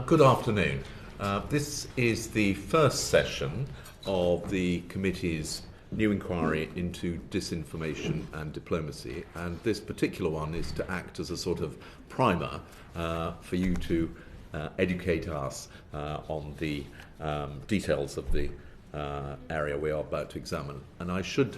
Good afternoon. This is the first session of the committee's new inquiry into disinformation and diplomacy, and this particular one is to act as a sort of primer for you to educate us on the details of the area we are about to examine. And I should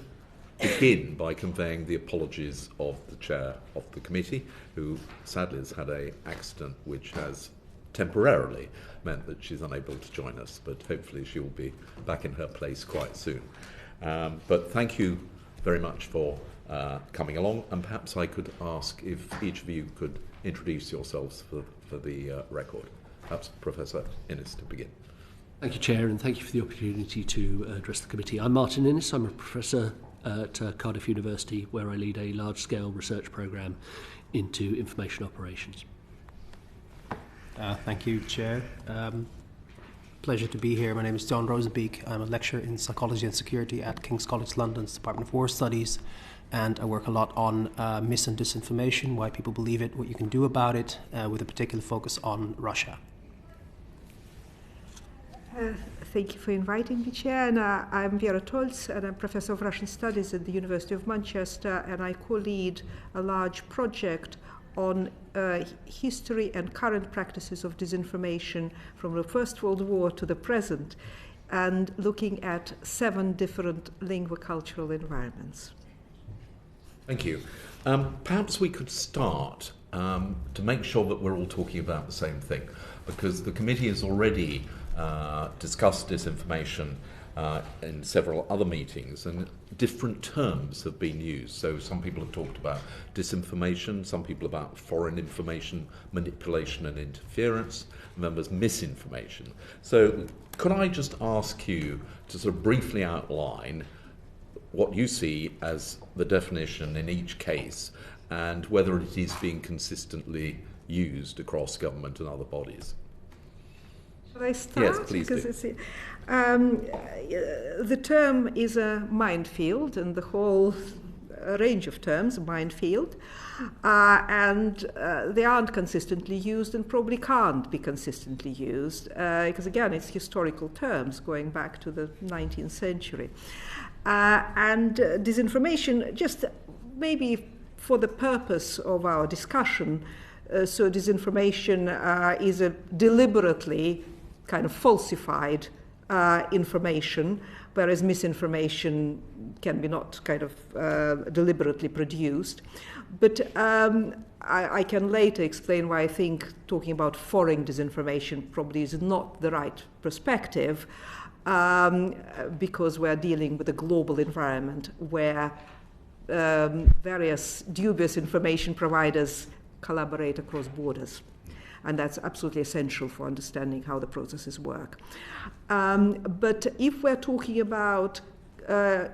begin by conveying the apologies of the chair of the committee, who sadly has had an accident which has temporarily meant that she's unable to join us, but hopefully she will be back in her place quite soon. But thank you very much for coming along, and perhaps I could ask if each of you could introduce yourselves for the record. Perhaps Professor Innes to begin. Thank you, Chair, and thank you for the opportunity to address the committee. I'm Martin Innes. I'm a professor at Cardiff University, where I lead a large-scale research programme into information operations. Thank you, Chair. Pleasure to be here. My name is John Roozenbeek. I'm a lecturer in Psychology and Security at King's College London's Department of War Studies, and I work a lot on mis and disinformation, why people believe it, what you can do about it, with a particular focus on Russia. Thank you for inviting me, Chair. And, I'm Vera Tolz, and I'm Professor of Russian Studies at the University of Manchester, and I co-lead a large project on history and current practices of disinformation from the First World War to the present, and looking at 7 different lingua-cultural environments. Thank you. Perhaps we could start to make sure that we're all talking about the same thing, because the committee has already discussed disinformation in several other meetings, and different terms have been used. So some people have talked about disinformation, some people about foreign information manipulation and interference, and then there's misinformation. So could I just ask you to sort of briefly outline what you see as the definition in each case, and whether it is being consistently used across government and other bodies? Shall I start? Yes, please do. The term is a minefield, and the whole range of terms, minefield, and they aren't consistently used and probably can't be consistently used, because again, it's historical terms going back to the 19th century. And disinformation, just maybe for the purpose of our discussion, so disinformation is a deliberately kind of falsified information, whereas misinformation can be not kind of deliberately produced. But I can later explain why I think talking about foreign disinformation probably is not the right perspective, because we're dealing with a global environment where various dubious information providers collaborate across borders. And that's absolutely essential for understanding how the processes work. But if we're talking about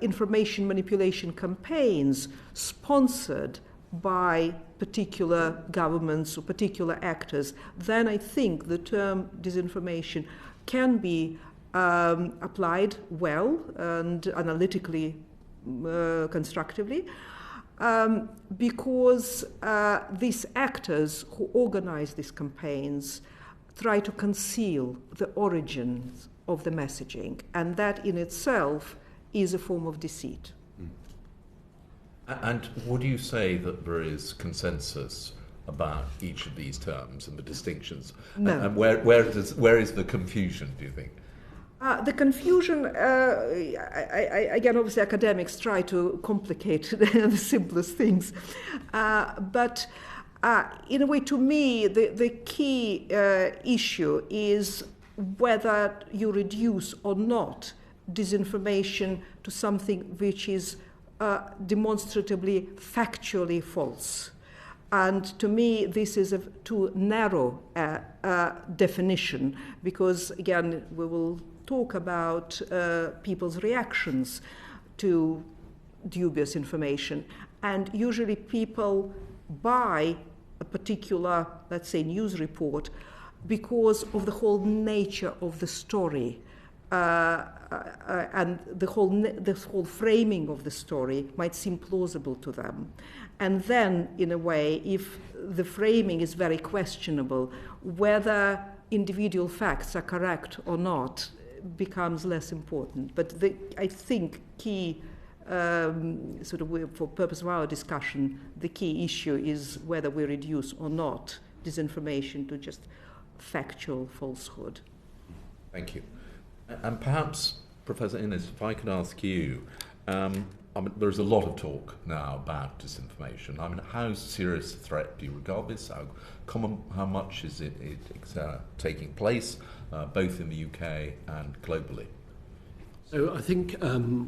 information manipulation campaigns sponsored by particular governments or particular actors, then I think the term disinformation can be applied well and analytically constructively. Because these actors who organize these campaigns try to conceal the origins of the messaging, and that in itself is a form of deceit. And would you say that there is consensus about each of these terms and the distinctions? No. And where is the confusion, do you think? The confusion, again, obviously academics try to complicate the simplest things. But in a way, to me, the key issue is whether you reduce or not disinformation to something which is demonstrably factually false. And to me, this is a too narrow definition, because, again, we will talk about people's reactions to dubious information. And usually people buy a particular, let's say, news report because of the whole nature of the story. and this whole framing of the story might seem plausible to them. And then, in a way, if the framing is very questionable, whether individual facts are correct or not becomes less important. But I think key, for purpose of our discussion, the key issue is whether we reduce or not disinformation to just factual falsehood. Thank you. And perhaps, Professor Innes, if I could ask you, there's a lot of talk now about disinformation. I mean, how serious a threat do you regard this? How much is it taking place, both in the UK and globally? So I think,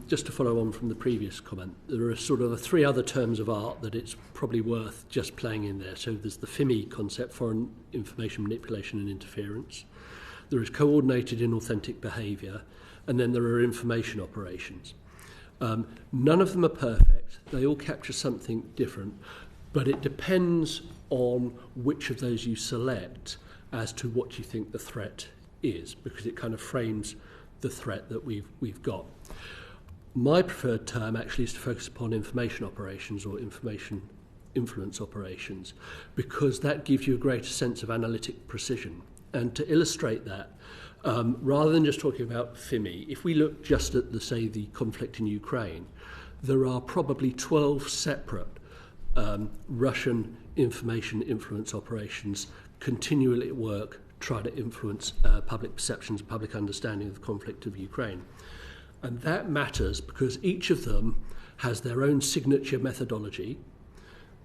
just to follow on from the previous comment, there are sort of three other terms of art that it's probably worth just playing in there. So there's the FIMI concept, foreign information manipulation and interference. There is coordinated inauthentic behaviour, and then there are information operations. None of them are perfect. They all capture something different, but it depends on which of those you select as to what you think the threat is, because it kind of frames the threat that we've got. My preferred term actually is to focus upon information operations or information influence operations, because that gives you a greater sense of analytic precision. And to illustrate that, rather than just talking about FIMI, if we look just at, the conflict in Ukraine, there are probably 12 separate Russian information influence operations continually at work trying to influence public perceptions and public understanding of the conflict of Ukraine. And that matters because each of them has their own signature methodology.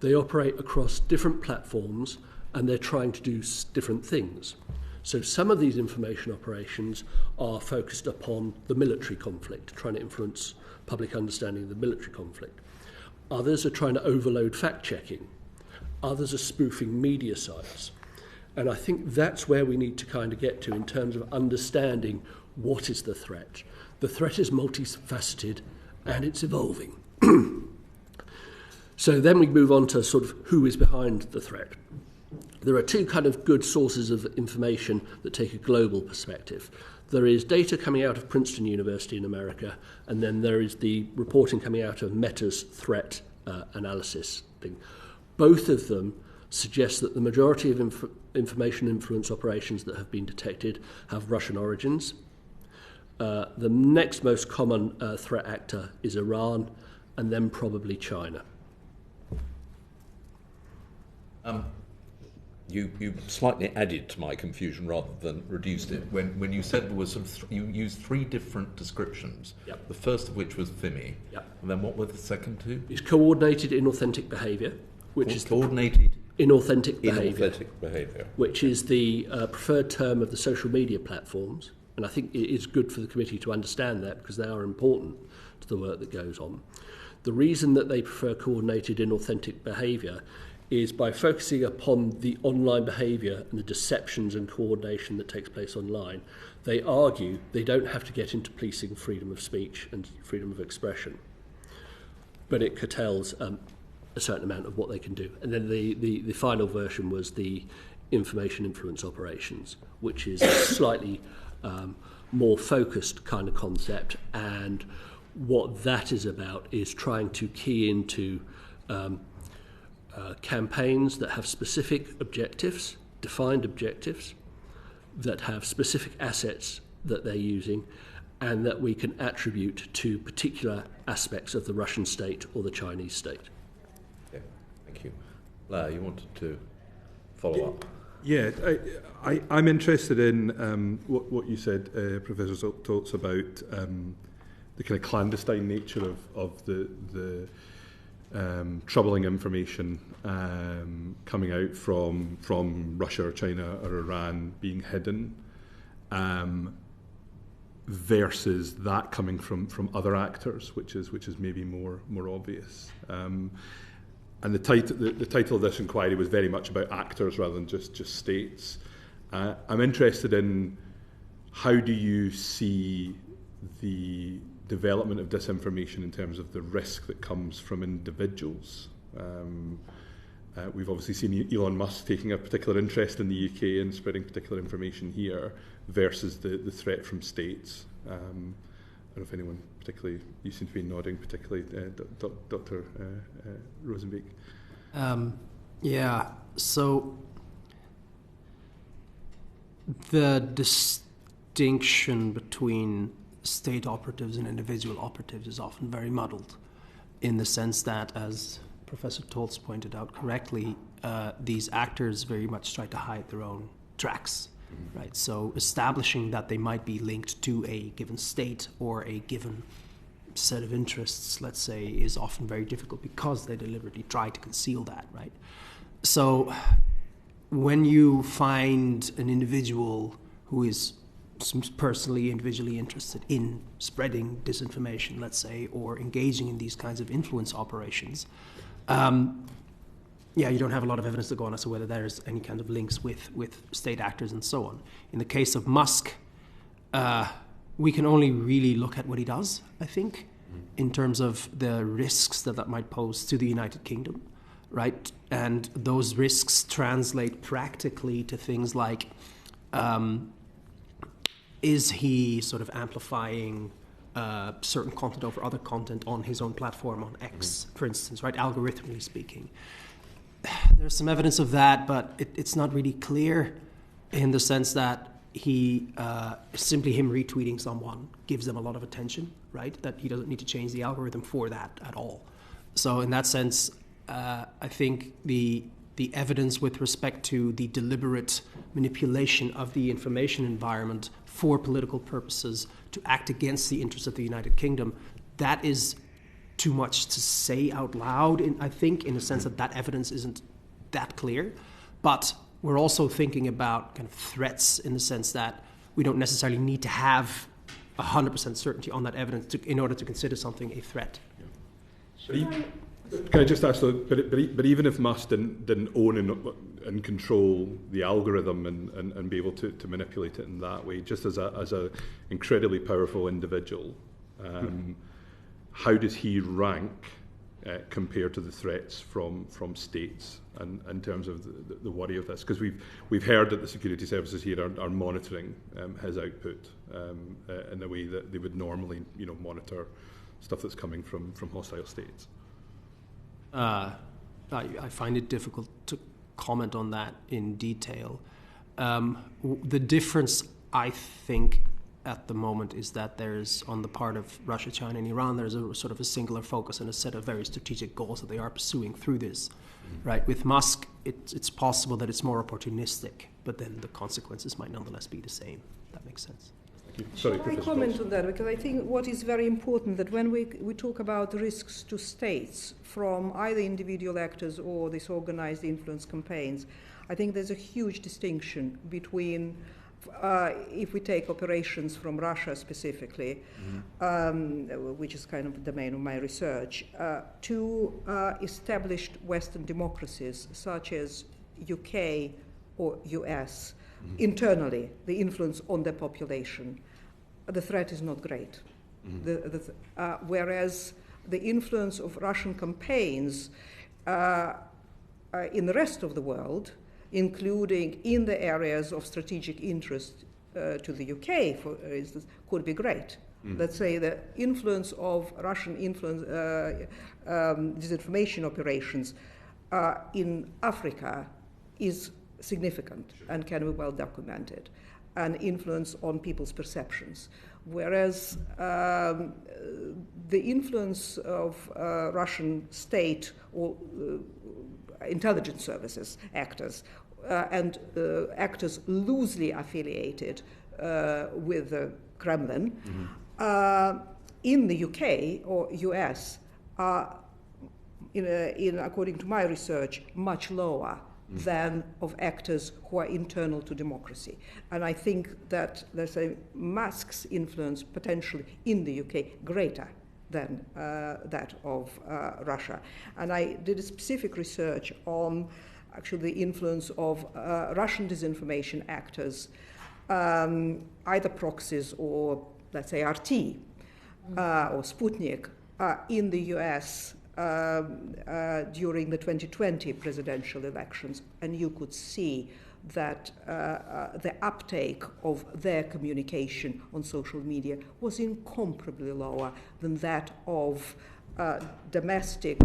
They operate across different platforms and they're trying to do different things. So some of these information operations are focused upon the military conflict, trying to influence public understanding of the military conflict. Others are trying to overload fact-checking. Others are spoofing media sites. And I think that's where we need to kind of get to in terms of understanding what is the threat. The threat is multifaceted and it's evolving. So then we move on to sort of who is behind the threat. There are two kind of good sources of information that take a global perspective. There is data coming out of Princeton University in America, and then there is the reporting coming out of Meta's threat analysis thing. Both of them suggest that the majority of information influence operations that have been detected have Russian origins. The next most common threat actor is Iran, and then probably China. You slightly added to my confusion rather than reduced it. When you said there was you used three different descriptions. Yep. The first of which was FIMI. Yep. And then what were the second two? It's coordinated inauthentic behaviour, which is coordinated inauthentic behaviour, behaviour, which is the preferred term of the social media platforms. And I think it is good for the committee to understand that because they are important to the work that goes on. The reason that they prefer coordinated inauthentic behaviour is by focusing upon the online behaviour and the deceptions and coordination that takes place online, they argue they don't have to get into policing freedom of speech and freedom of expression. But it curtails a certain amount of what they can do. And then the final version was the information influence operations, which is a slightly more focused kind of concept. And what that is about is trying to key into campaigns that have specific objectives, defined objectives, that have specific assets that they're using, and that we can attribute to particular aspects of the Russian state or the Chinese state. Yeah, thank you. Blair, you wanted to follow up? Yeah, I'm interested in what you said, Professor Tolz, about the kind of clandestine nature of the troubling information coming out from Russia or China or Iran being hidden, versus that coming from other actors, which is maybe more obvious. And the title of this inquiry was very much about actors rather than just states. I'm interested in how do you see the development of disinformation in terms of the risk that comes from individuals. We've obviously seen Elon Musk taking a particular interest in the UK and spreading particular information here versus the threat from states. I don't know if anyone particularly, you seem to be nodding, particularly Dr. Roozenbeek. So the distinction between state operatives and individual operatives is often very muddled, in the sense that, as Professor Tolz pointed out correctly, these actors very much try to hide their own tracks, right? So establishing that they might be linked to a given state or a given set of interests, let's say, is often very difficult because they deliberately try to conceal that, right? So when you find an individual who is personally, individually interested in spreading disinformation, let's say, or engaging in these kinds of influence operations, you don't have a lot of evidence to go on as to whether there's any kind of links with state actors and so on. In the case of Musk, we can only really look at what he does, I think, in terms of the risks that might pose to the United Kingdom, right? And those risks translate practically to things like, is he sort of amplifying certain content over other content on his own platform, on X, for instance, right? Algorithmically speaking. There's some evidence of that, but it's not really clear in the sense that he simply him retweeting someone gives them a lot of attention, right? That he doesn't need to change the algorithm for that at all. So in that sense, I think the evidence with respect to the deliberate manipulation of the information environment for political purposes to act against the interests of the United Kingdom, that is too much to say out loud, I think, in the sense that evidence isn't that clear. But we're also thinking about kind of threats in the sense that we don't necessarily need to have 100% certainty on that evidence in order to consider something a threat. Can I just ask, but even if Musk didn't own and control the algorithm and be able to manipulate it in that way, just as a incredibly powerful individual, how does he rank compared to the threats from states, and in terms of the worry of this? Because we've heard that the security services here are monitoring his output in the way that they would normally, monitor stuff that's coming from hostile states. I find it difficult to comment on that in detail. The difference, I think, at the moment is that there's, on the part of Russia, China, and Iran, there's a sort of a singular focus and a set of very strategic goals that they are pursuing through this. Right? With Musk, it's possible that it's more opportunistic, but then the consequences might nonetheless be the same. That makes sense. Sorry, I comment on that, because I think what is very important that when we talk about risks to states from either individual actors or these organized influence campaigns, I think there's a huge distinction between, if we take operations from Russia specifically, which is kind of the domain of my research, to established Western democracies such as UK or US, internally, the influence on their population, the threat is not great. Whereas the influence of Russian campaigns in the rest of the world, including in the areas of strategic interest to the UK, for instance, could be great. Let's say the influence of Russian disinformation operations in Africa is significant and can be well documented, and influence on people's perceptions. Whereas the influence of Russian state or intelligence services actors and actors loosely affiliated with the Kremlin in the UK or US are, according to my research, much lower than of actors who are internal to democracy. And I think that there's a Musk's influence potentially in the UK greater than that of Russia. And I did a specific research on actually the influence of Russian disinformation actors, either proxies or, let's say, RT or Sputnik, in the US during the 2020 presidential elections. And you could see that the uptake of their communication on social media was incomparably lower than that of domestic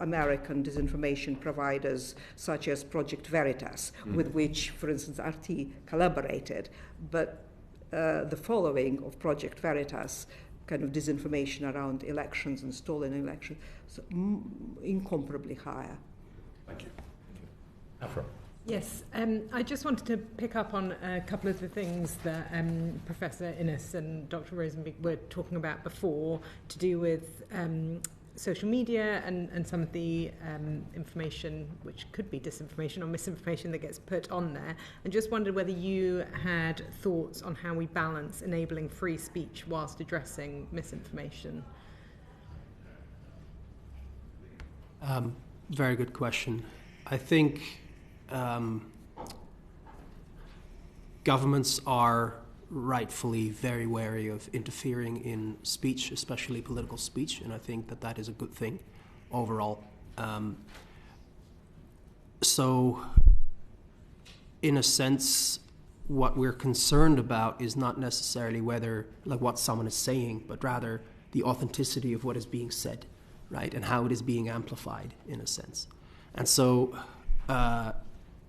American disinformation providers such as Project Veritas, with which, for instance, RT collaborated. But the following of Project Veritas, kind of disinformation around elections and stolen elections, so incomparably higher. Thank you. Afra. Yes, I just wanted to pick up on a couple of the things that Professor Innes and Dr. Roozenbeek were talking about before, to do with social media and some of the information which could be disinformation or misinformation that gets put on there. And just wondered whether you had thoughts on how we balance enabling free speech whilst addressing misinformation. Very good question. I think governments are rightfully very wary of interfering in speech, especially political speech, and I think that that is a good thing overall. So, in a sense, what we're concerned about is not necessarily whether, like, what someone is saying, but rather the authenticity of what is being said, right, and how it is being amplified, in a sense. And so,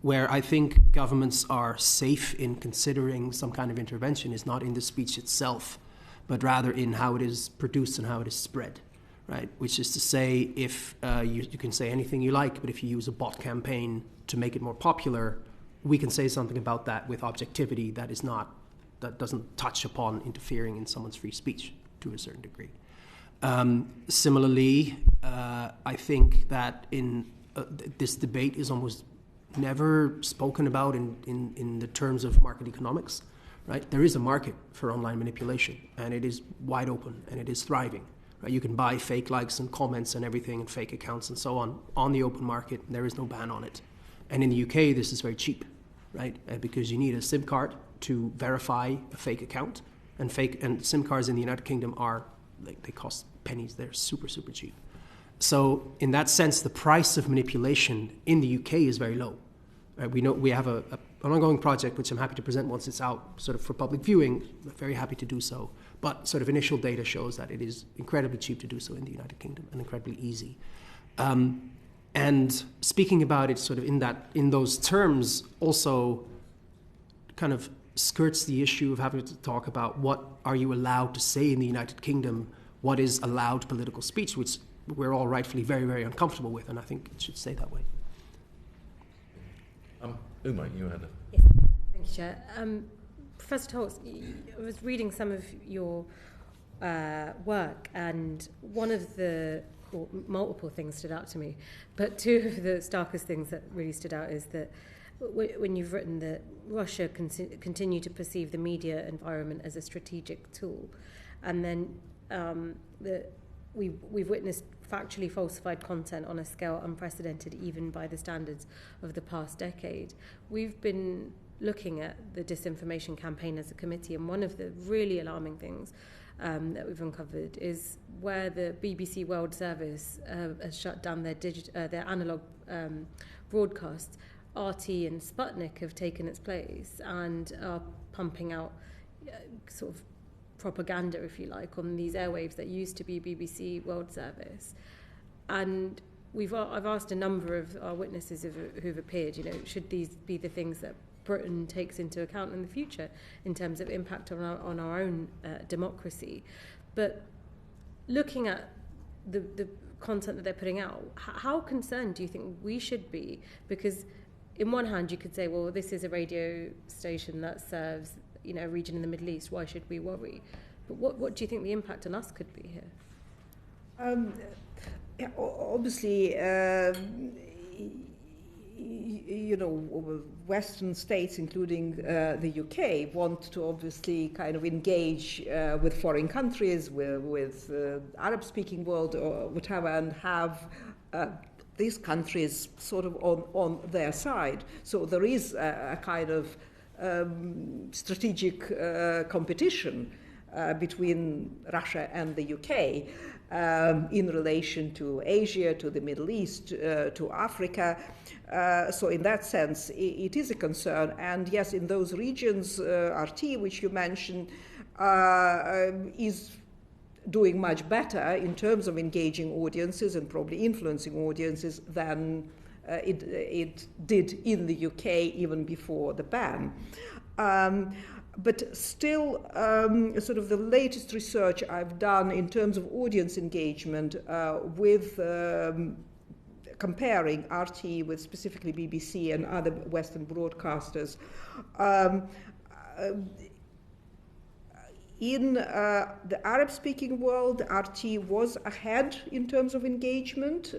where I think governments are safe in considering some kind of intervention is not in the speech itself, but rather in how it is produced and how it is spread, right? Which is to say, if you can say anything you like, but if you use a bot campaign to make it more popular, we can say something about that with objectivity that doesn't touch upon interfering in someone's free speech to a certain degree. Similarly, I think that in this debate is almost never spoken about in the terms of market economics, right? There is a market for online manipulation, and it is wide open, and it is thriving, right? You can buy fake likes and comments and everything, and fake accounts and so on the open market. There is no ban on it. And in the UK, this is very cheap, right? Because you need a SIM card to verify a fake account, and SIM cards in the United Kingdom are, like, they cost pennies. They're super, super cheap. So in that sense, the price of manipulation in the UK is very low. We know we have an ongoing project, which I'm happy to present once it's out, sort of for public viewing. We're very happy to do so. But sort of initial data shows that it is incredibly cheap to do so in the United Kingdom and incredibly easy. And speaking about it sort of in those terms also kind of skirts the issue of having to talk about what are you allowed to say in the United Kingdom, what is allowed political speech, which we're all rightfully very, very uncomfortable with, and I think it should stay that way. Uma, you had Yes, thank you, Chair. Professor Tolz, I was reading some of your work, and one of the multiple things stood out to me, but two of the starkest things that really stood out is that when you've written that Russia continue to perceive the media environment as a strategic tool, and then we've witnessed factually falsified content on a scale unprecedented even by the standards of the past decade. We've been looking at the disinformation campaign as a committee, and one of the really alarming things that we've uncovered is where the BBC World Service has shut down their analogue broadcasts. RT and Sputnik have taken its place and are pumping out sort of propaganda, if you like, on these airwaves that used to be BBC World Service. And I've asked a number of our witnesses who've appeared, should these be the things that Britain takes into account in the future in terms of impact on our own democracy. But looking at the content that they're putting out, how concerned do you think we should be? Because in one hand you could say, well, this is a radio station that serves a region in the Middle East, why should we worry? But what do you think the impact on us could be here? Obviously, Western states, including the UK, want to obviously kind of engage with foreign countries, with Arab-speaking world or whatever, and have these countries sort of on their side. So there is a kind of strategic competition between Russia and the UK in relation to Asia, to the Middle East, to Africa. So in that sense, it is a concern. And yes, in those regions, RT, which you mentioned, is doing much better in terms of engaging audiences and probably influencing audiences than it did in the UK even before the ban. But still, sort of the latest research I've done in terms of audience engagement with comparing RT with specifically BBC and other Western broadcasters, in the Arab-speaking world, RT was ahead in terms of engagement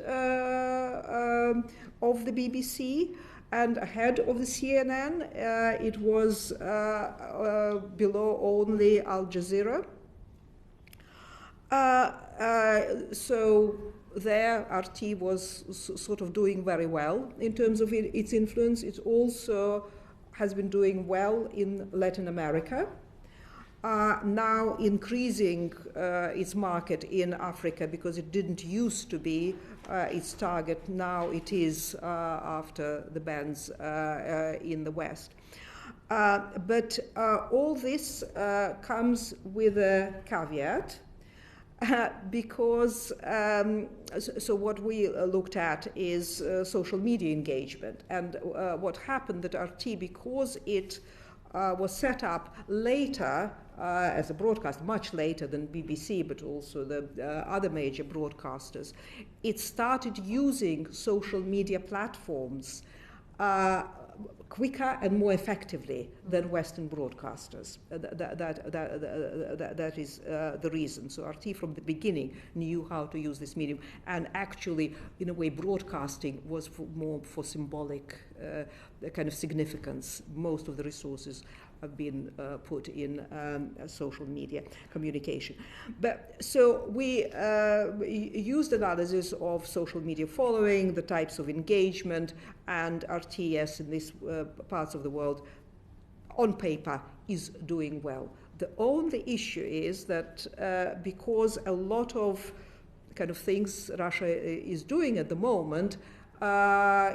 of the BBC and ahead of the CNN. It was below only Al Jazeera. So there, RT was sort of doing very well in terms of its influence. It also has been doing well in Latin America. Now increasing its market in Africa because it didn't used to be its target. Now it is after the bans in the West. But all this comes with a caveat because so what we looked at is social media engagement. And what happened that RT, because it was set up later as a broadcast, much later than BBC, but also the other major broadcasters, it started using social media platforms quicker and more effectively than Western broadcasters. That is the reason. So RT from the beginning knew how to use this medium, and actually, in a way, broadcasting was more for symbolic kind of significance. Most of the resources have been put in social media communication. But so we used analysis of social media following, the types of engagement, and RTS in these parts of the world, on paper, is doing well. The only issue is that because a lot of kind of things Russia is doing at the moment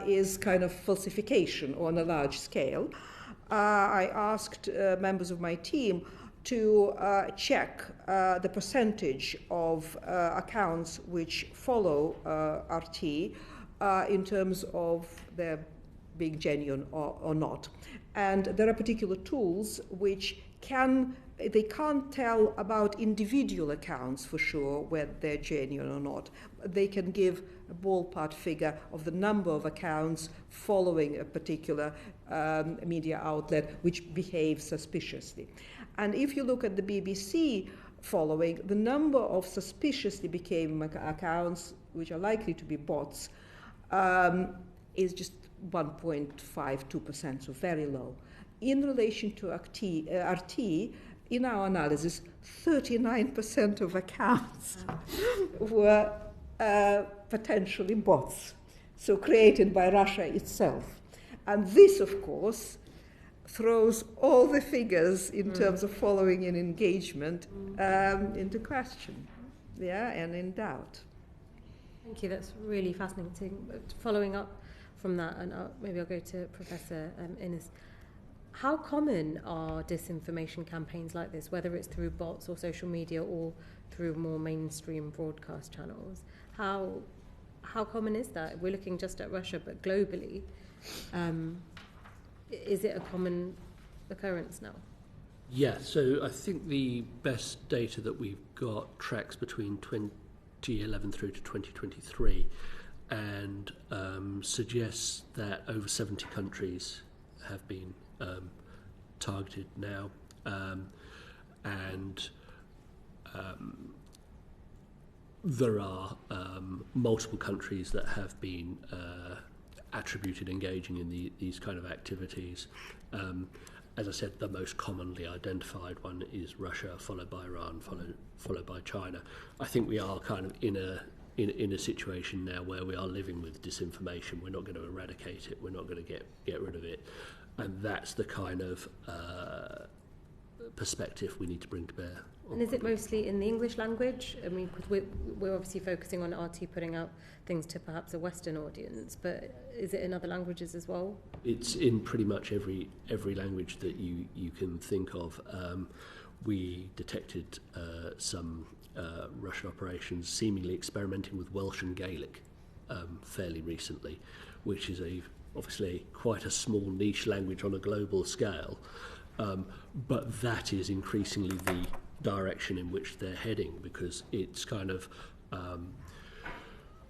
is kind of falsification on a large scale, I asked members of my team to check the percentage of accounts which follow RT in terms of their being genuine or not. And there are particular tools which they can't tell about individual accounts for sure whether they're genuine or not. They can give a ballpark figure of the number of accounts following a particular media outlet which behaves suspiciously. And if you look at the BBC following, the number of suspiciously behaving accounts, which are likely to be bots, is just 1.52%, so very low. In relation to RT, in our analysis, 39% of accounts were potentially bots, so created by Russia itself. And this, of course, throws all the figures in terms of following and engagement into question, and in doubt. Thank you, that's really fascinating. Following up from that, and maybe I'll go to Professor Innes. How common are disinformation campaigns like this, whether it's through bots or social media or through more mainstream broadcast channels? How common is that? We're looking just at Russia, but globally, is it a common occurrence now? Yeah, so I think the best data that we've got tracks between 2011 through to 2023 and suggests that over 70 countries have been targeted now, and there are multiple countries that have been attributed engaging in these kind of activities. As I said, the most commonly identified one is Russia, followed by Iran, followed by China. I think we are kind of in a situation now where we are living with disinformation. We're not going to eradicate it. We're not going to get rid of it. And that's the kind of perspective we need to bring to bear. And is it mostly in the English language? I mean, because we're obviously focusing on RT putting out things to perhaps a Western audience, but is it in other languages as well? It's in pretty much every language that you can think of. We detected some Russian operations seemingly experimenting with Welsh and Gaelic fairly recently, which is obviously quite a small niche language on a global scale, but that is increasingly the direction in which they're heading, because it's kind of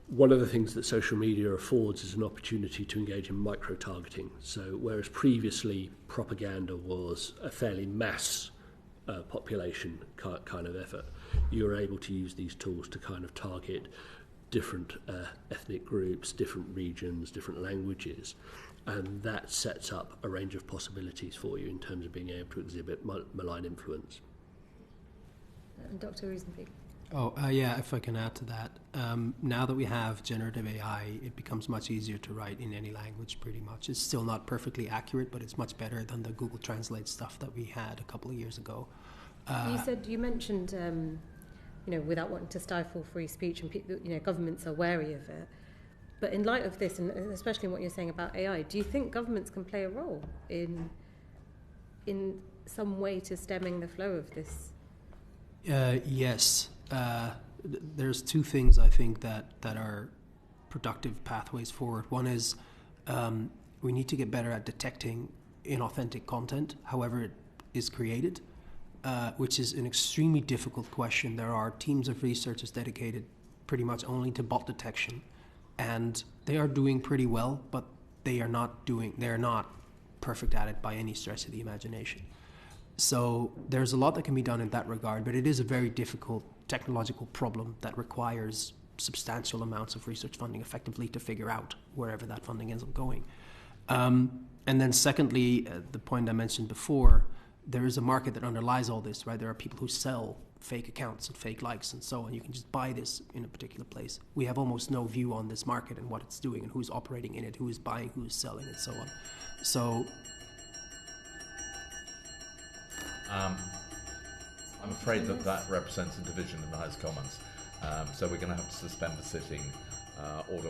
one of the things that social media affords is an opportunity to engage in micro-targeting. So whereas previously propaganda was a fairly mass population kind of effort, you're able to use these tools to kind of target different ethnic groups, different regions, different languages, and that sets up a range of possibilities for you in terms of being able to exhibit malign influence. And Dr. Roozenbeek. Yeah, if I can add to that. Now that we have generative AI, it becomes much easier to write in any language pretty much. It's still not perfectly accurate, but it's much better than the Google Translate stuff that we had a couple of years ago. You mentioned, without wanting to stifle free speech, and people, governments are wary of it. But in light of this, and especially what you're saying about AI, do you think governments can play a role in some way to stemming the flow of this? Yes. There's two things I think that are productive pathways forward. One is we need to get better at detecting inauthentic content, however it is created, which is an extremely difficult question. There are teams of researchers dedicated pretty much only to bot detection, and they are doing pretty well, but they're not perfect at it by any stretch of the imagination. So there's a lot that can be done in that regard, but it is a very difficult technological problem that requires substantial amounts of research funding effectively to figure out wherever that funding ends up going. And then secondly, the point I mentioned before, there is a market that underlies all this, right? There are people who sell fake accounts and fake likes and so on. You can just buy this in a particular place. We have almost no view on this market and what it's doing and who's operating in it, who is buying, who is selling, and so on. So I'm afraid that represents a division in the House of Commons. So we're going to have to suspend the sitting. Order.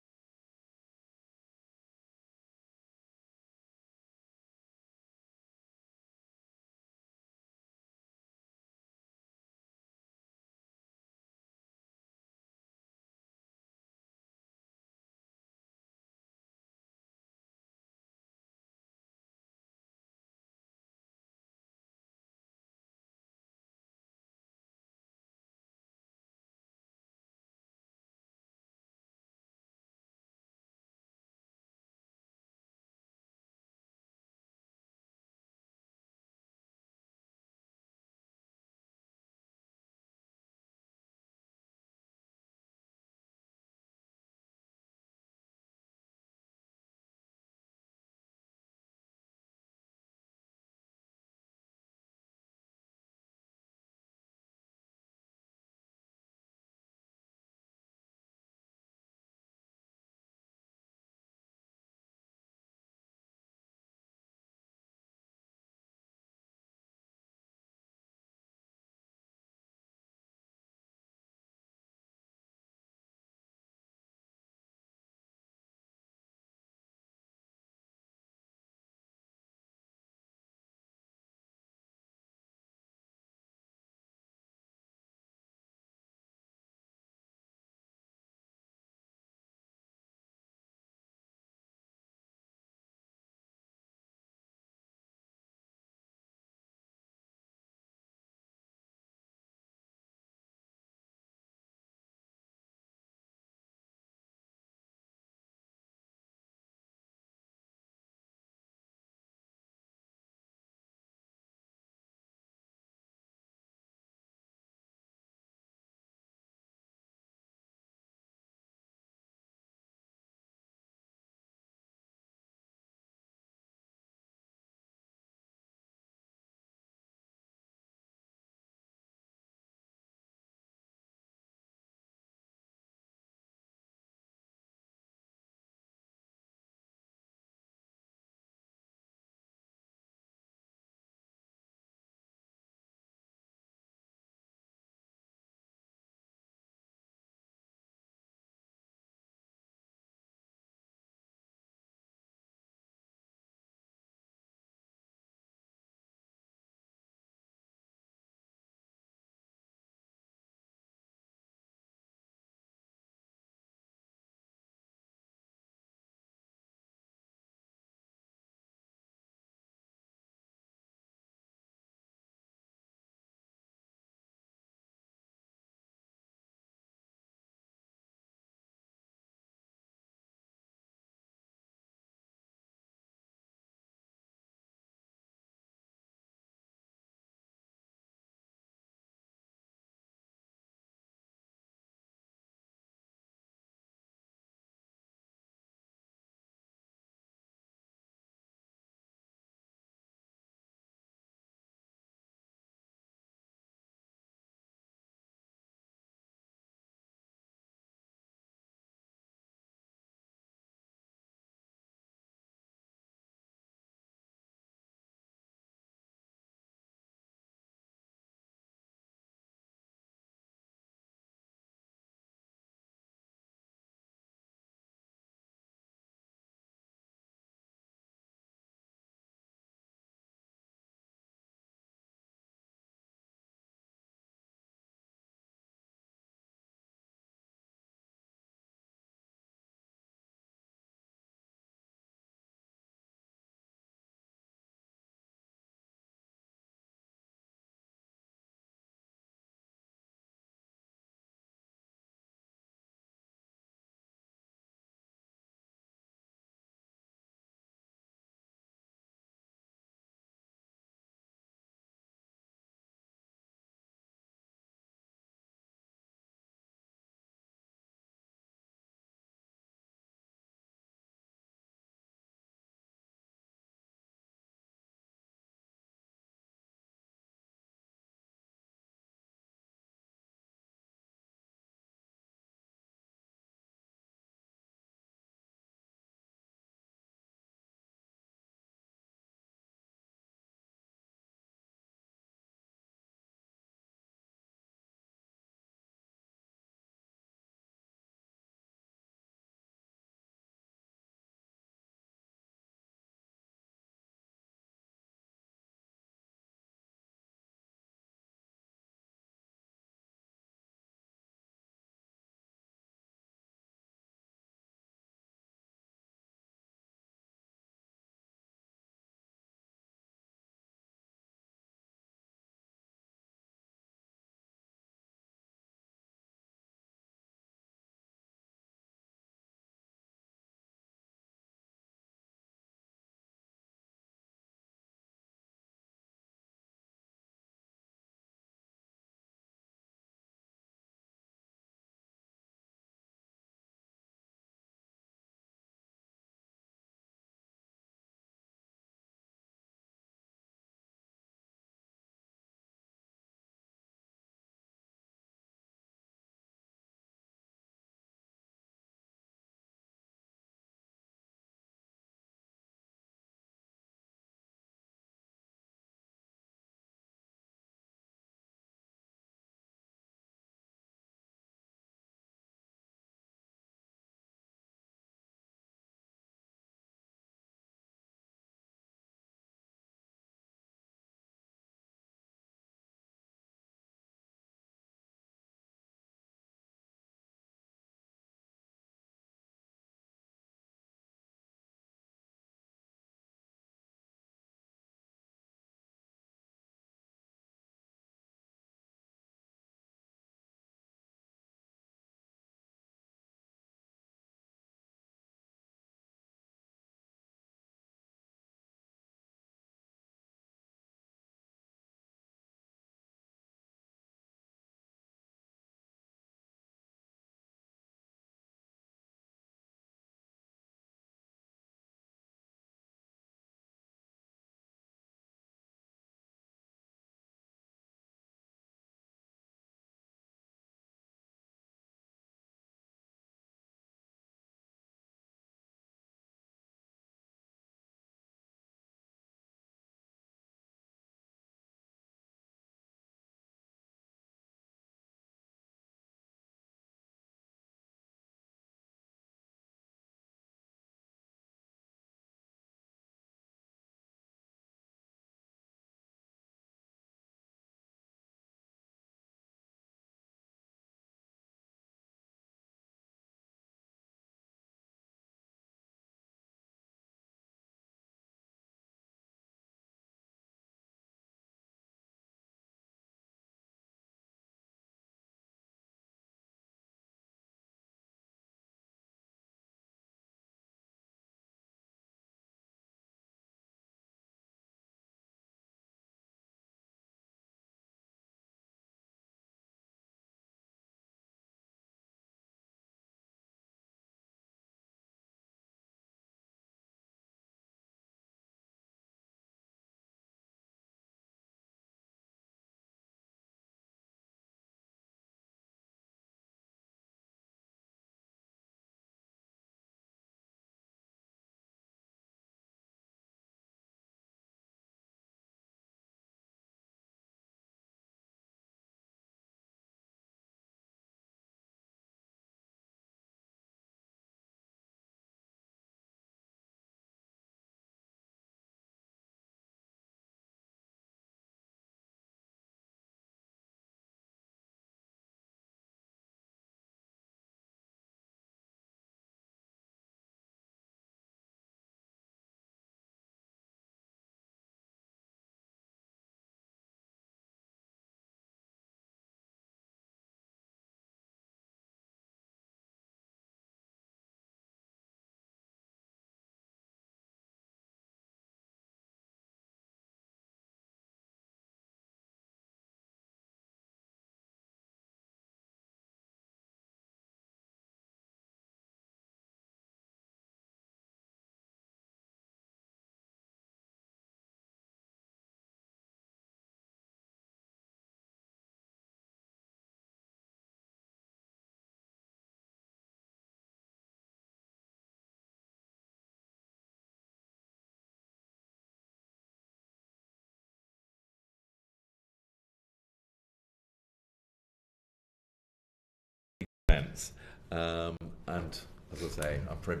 comments. And as I say, I'm afraid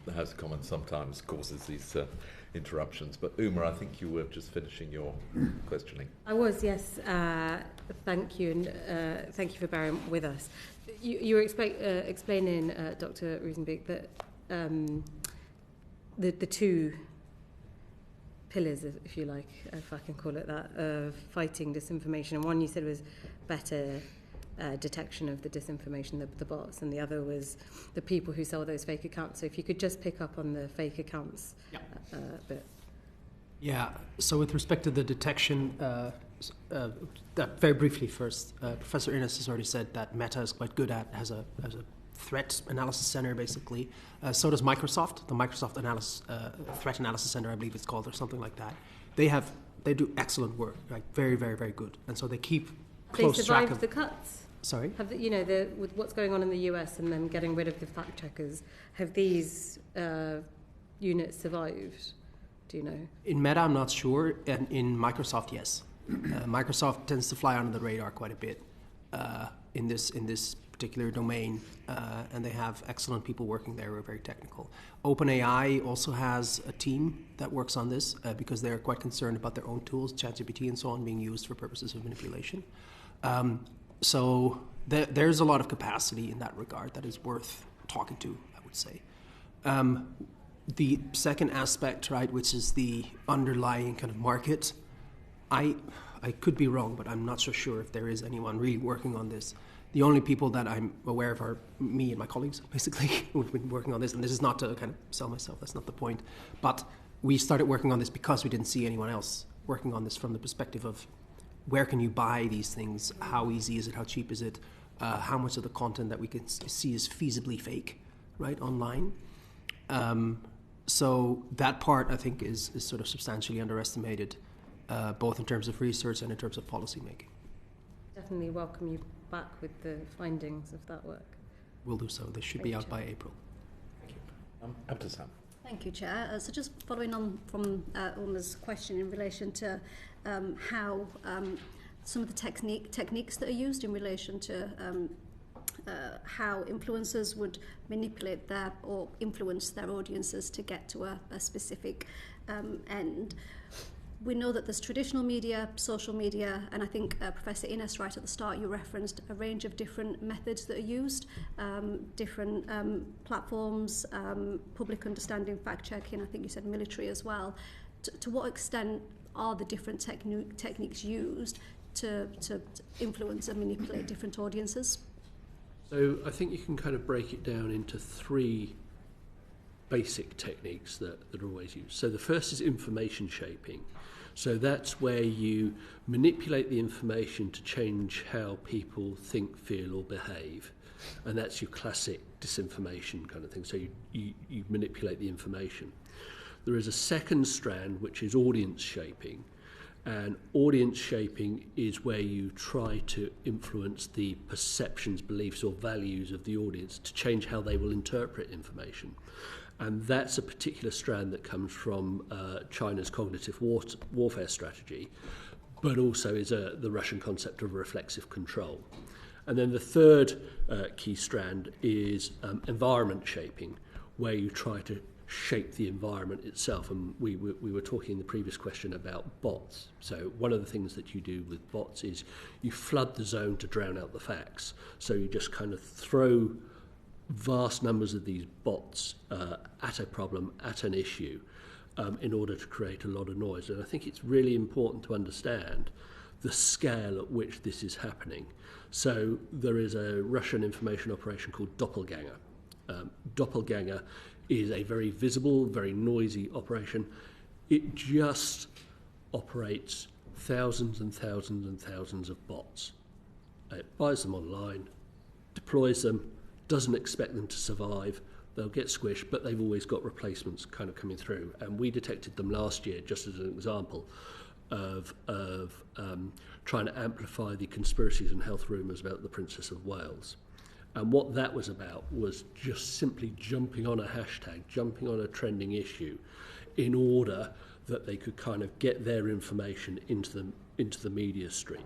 the House of Commons sometimes causes these interruptions. But Uma, I think you were just finishing your questioning. I was, yes. Thank you, and thank you for bearing with us. You were explaining, Dr. Roozenbeek, that the two pillars, if you like, if I can call it that, of fighting disinformation. And one you said was better detection of the disinformation, the bots, and the other was the people who sell those fake accounts. So if you could just pick up on the fake accounts bit. Yeah, so with respect to the detection, very briefly first, Professor Innes has already said that Meta is quite good at, has a threat analysis center, basically. So does Microsoft, the Microsoft Threat Analysis Center, I believe it's called, or something like that. They do excellent work, like very, very, very good. And so they keep close track of... the cuts? Sorry? Have with what's going on in the US and then getting rid of the fact checkers, have these units survived? Do you know? In Meta, I'm not sure. And in Microsoft, yes. Microsoft tends to fly under the radar quite a bit in this particular domain, and they have excellent people working there who are very technical. OpenAI also has a team that works on this because they're quite concerned about their own tools, ChatGPT and so on, being used for purposes of manipulation. So there's a lot of capacity in that regard that is worth talking to, I would say. The second aspect, right, which is the underlying kind of market, I could be wrong, but I'm not so sure if there is anyone really working on this. The only people that I'm aware of are me and my colleagues, basically, who've been working on this. And this is not to kind of sell myself, that's not the point. But we started working on this because we didn't see anyone else working on this from the perspective of where can you buy these things, how easy is it, how cheap is it, how much of the content that we can see is feasibly fake, right, online. So that part, I think, is sort of substantially underestimated, both in terms of research and in terms of policy making. Definitely welcome you back with the findings of that work. We'll do so. They should be out by April. Thank you. Abdesam. Thank you, Chair. So just following on from Uma's question in relation to how some of the techniques that are used in relation to how influencers would manipulate their or influence their audiences to get to a specific end. We know that there's traditional media, social media, and I think Professor Innes, right at the start, you referenced a range of different methods that are used, different platforms, public understanding, fact-checking, I think you said military as well. To what extent are the different techniques used to influence and manipulate different audiences? So I think you can kind of break it down into three basic techniques that are always used. So the first is information shaping. So that's where you manipulate the information to change how people think, feel or behave. And that's your classic disinformation kind of thing. So you manipulate the information. There is a second strand which is audience shaping. And audience shaping is where you try to influence the perceptions, beliefs or values of the audience to change how they will interpret information. And that's a particular strand that comes from China's cognitive warfare strategy, but also is the Russian concept of reflexive control. And then the third key strand is environment shaping, where you try to shape the environment itself. And we were talking in the previous question about bots. So one of the things that you do with bots is you flood the zone to drown out the facts. So you just kind of throw vast numbers of these bots at a problem, at an issue, in order to create a lot of noise. And I think it's really important to understand the scale at which this is happening. So there is a Russian information operation called Doppelganger. Doppelganger is a very visible, very noisy operation. It just operates thousands and thousands and thousands of bots. It buys them online, deploys them, doesn't expect them to survive. They'll get squished, but they've always got replacements kind of coming through. And we detected them last year, just as an example of trying to amplify the conspiracies and health rumours about the Princess of Wales. And what that was about was just simply jumping on a hashtag, jumping on a trending issue, in order that they could kind of get their information into the media stream.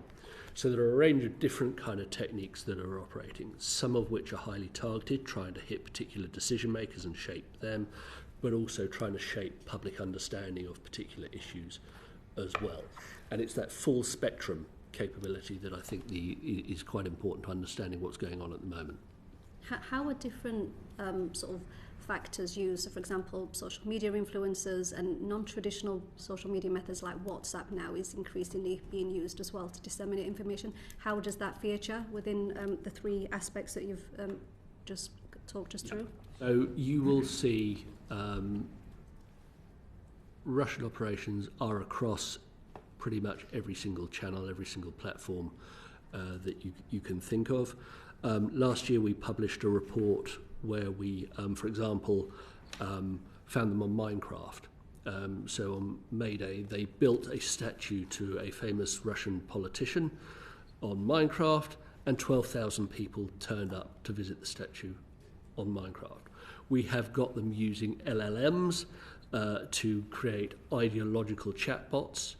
So there are a range of different kind of techniques that are operating, some of which are highly targeted, trying to hit particular decision makers and shape them, but also trying to shape public understanding of particular issues as well. And it's that full spectrum capability that I think is quite important to understanding what's going on at the moment. How are different sort of factors used? So, for example, social media influencers and non-traditional social media methods like WhatsApp now is increasingly being used as well to disseminate information. How does that feature within the three aspects that you've just talked us through? So you will see Russian operations are across pretty much every single channel, every single platform that you can think of. Last year we published a report where we, for example, found them on Minecraft. So on May Day they built a statue to a famous Russian politician on Minecraft, and 12,000 people turned up to visit the statue on Minecraft. We have got them using LLMs to create ideological chatbots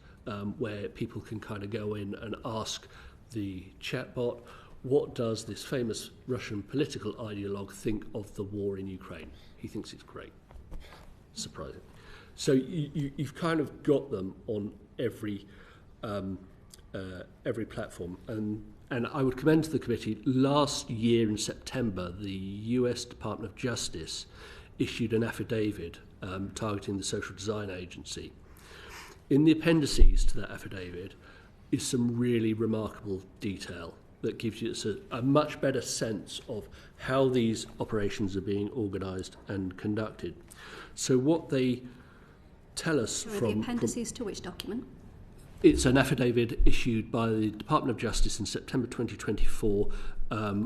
where people can kind of go in and ask the chatbot, what does this famous Russian political ideologue think of the war in Ukraine? He thinks it's great. Surprising. So you've kind of got them on every platform. And I would commend to the committee, last year in September, the US Department of Justice issued an affidavit targeting the Social Design Agency. In the appendices to that affidavit is some really remarkable detail that gives you a much better sense of how these operations are being organised and conducted. So what they tell us the appendices to which document? It's an affidavit issued by the Department of Justice in September 2024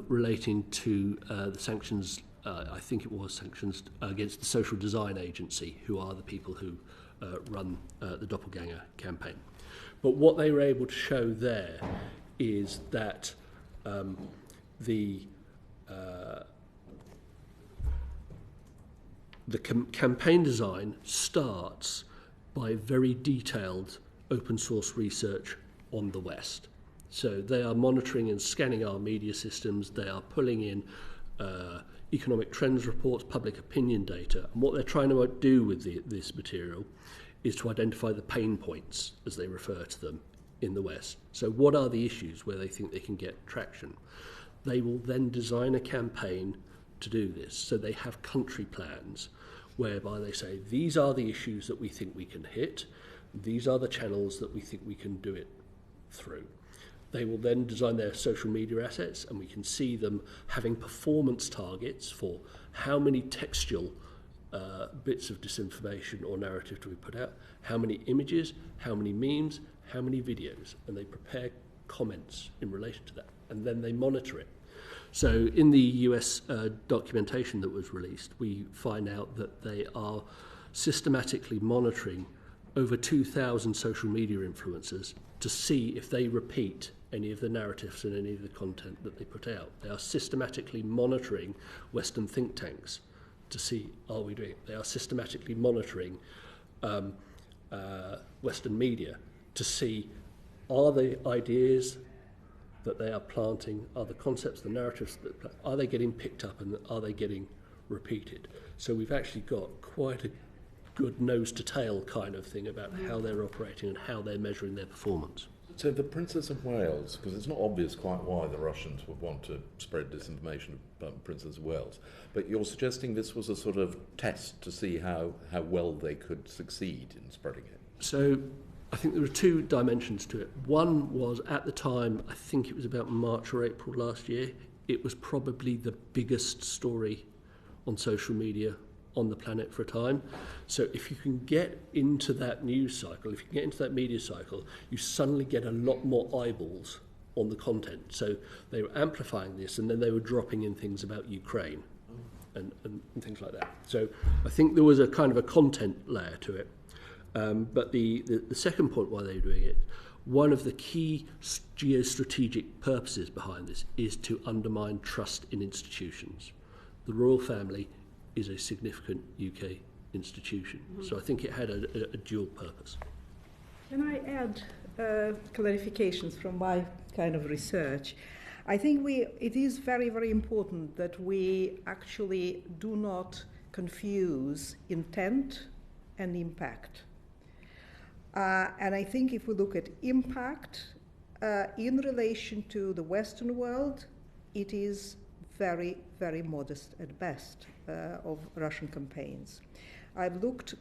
relating to the sanctions, I think it was sanctions against the Social Design Agency, who are the people who run the Doppelganger campaign. But what they were able to show there is that the campaign design starts by very detailed open source research on the West. So they are monitoring and scanning our media systems, they are pulling in economic trends reports, public opinion data, and what they're trying to do with this material is to identify the pain points, as they refer to them, in the West. So what are the issues where they think they can get traction? They will then design a campaign to do this. So they have country plans whereby they say, these are the issues that we think we can hit, these are the channels that we think we can do it through. They will then design their social media assets, and we can see them having performance targets for how many textual bits of disinformation or narrative do we put out, how many images, how many memes, how many videos, and they prepare comments in relation to that, and then they monitor it. So in the US documentation that was released, we find out that they are systematically monitoring over 2,000 social media influencers to see if they repeat any of the narratives and any of the content that they put out. They are systematically monitoring Western think tanks to see, are we doing it? They are systematically monitoring Western media to see, are the ideas that they are planting, are the concepts, the narratives, are they getting picked up and are they getting repeated? So we've actually got quite a good nose to tail kind of thing about how they're operating and how they're measuring their performance. So the Princess of Wales, because it's not obvious quite why the Russians would want to spread disinformation about the Princess of Wales, but you're suggesting this was a sort of test to see how well they could succeed in spreading it. So I think there were two dimensions to it. One was, at the time, I think it was about March or April last year, it was probably the biggest story on social media on the planet for a time. So if you can get into that news cycle, if you can get into that media cycle, you suddenly get a lot more eyeballs on the content. So they were amplifying this, and then they were dropping in things about Ukraine and things like that. So I think there was a kind of a content layer to it. But the second point why they were doing it, one of the key geostrategic purposes behind this is to undermine trust in institutions. The royal family is a significant UK institution. So I think it had a dual purpose. Can I add clarifications from my kind of research. I think it is very, very important that we actually do not confuse intent and impact. And I think if we look at impact in relation to the Western world, it is very, very modest at best of Russian campaigns. I've looked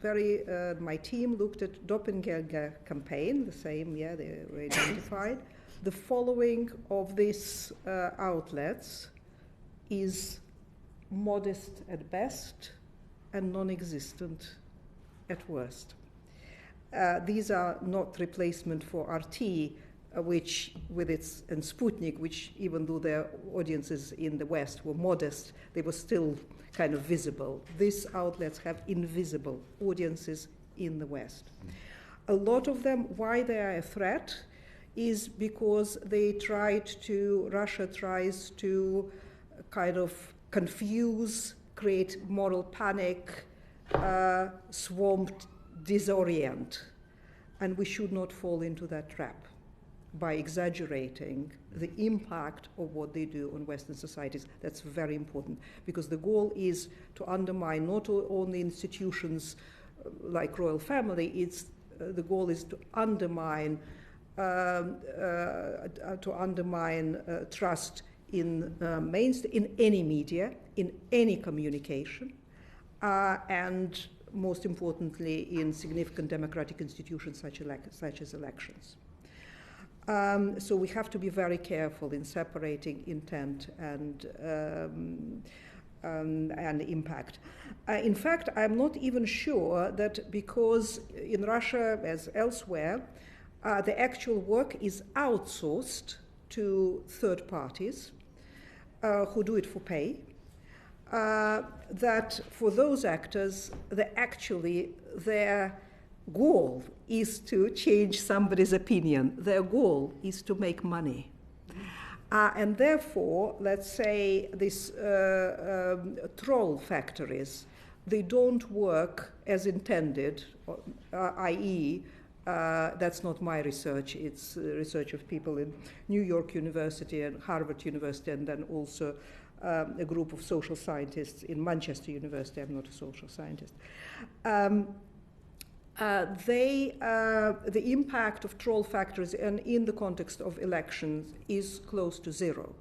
my team looked at Doppelganger campaign, the same, they were identified. The following of these outlets is modest at best and non-existent at worst. These are not replacement for RT, which and Sputnik, which even though their audiences in the West were modest, they were still kind of visible. These outlets have invisible audiences in the West. A lot of them, why they are a threat, is because Russia tries to kind of confuse, create moral panic, swamp, disorient. And we should not fall into that trap by exaggerating the impact of what they do on Western societies. That's very important, because the goal is to undermine not only institutions like royal family, the goal is to undermine trust in any media, in any communication, and most importantly in significant democratic institutions such as elections. So we have to be very careful in separating intent and impact. In fact, I'm not even sure that, because in Russia, as elsewhere, the actual work is outsourced to third parties who do it for pay, that for those actors, their goal is to change somebody's opinion. Their goal is to make money. And therefore, let's say these troll factories, they don't work as intended, i.e., that's not my research, it's research of people in New York University and Harvard University, and then also a group of social scientists in Manchester University. I'm not a social scientist. The impact of troll factories and in the context of elections is close to zero.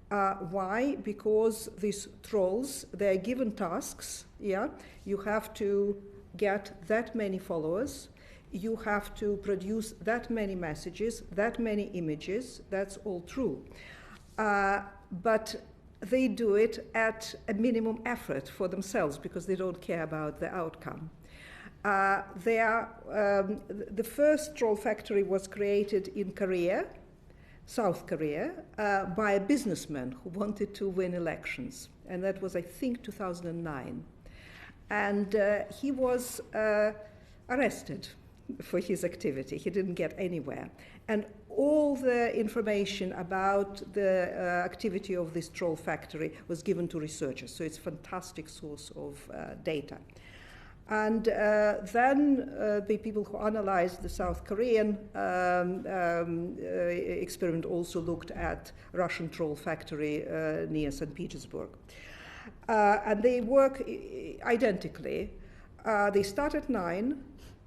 Why? Because these trolls, they're given tasks. You have to get that many followers. You have to produce that many messages, that many images. That's all true. But they do it at a minimum effort for themselves because they don't care about the outcome. The first troll factory was created in Korea, South Korea, by a businessman who wanted to win elections. And that was, I think, 2009. And he was arrested for his activity. He didn't get anywhere. And all the information about the activity of this troll factory was given to researchers. So it's a fantastic source of data. And then the people who analyzed the South Korean experiment also looked at Russian troll factory near St. Petersburg. And they work identically. They start at 9,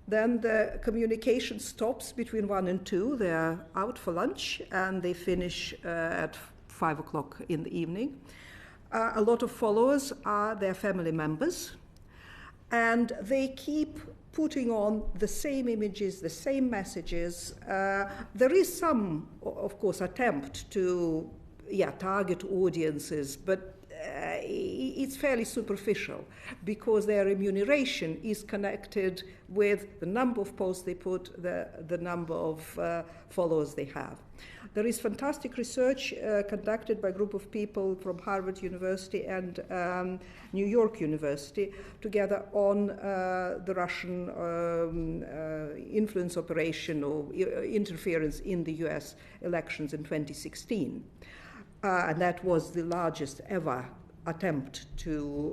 then the communication stops between 1 and 2. They're out for lunch, and they finish at 5 o'clock in the evening. A lot of followers are their family members. And they keep putting on the same images, the same messages. There is some, of course, attempt to target audiences, but it's fairly superficial because their remuneration is connected with the number of posts they put, the number of followers they have. There is fantastic research conducted by a group of people from Harvard University and New York University together on the Russian influence operation or interference in the US elections in 2016. And that was the largest ever attempt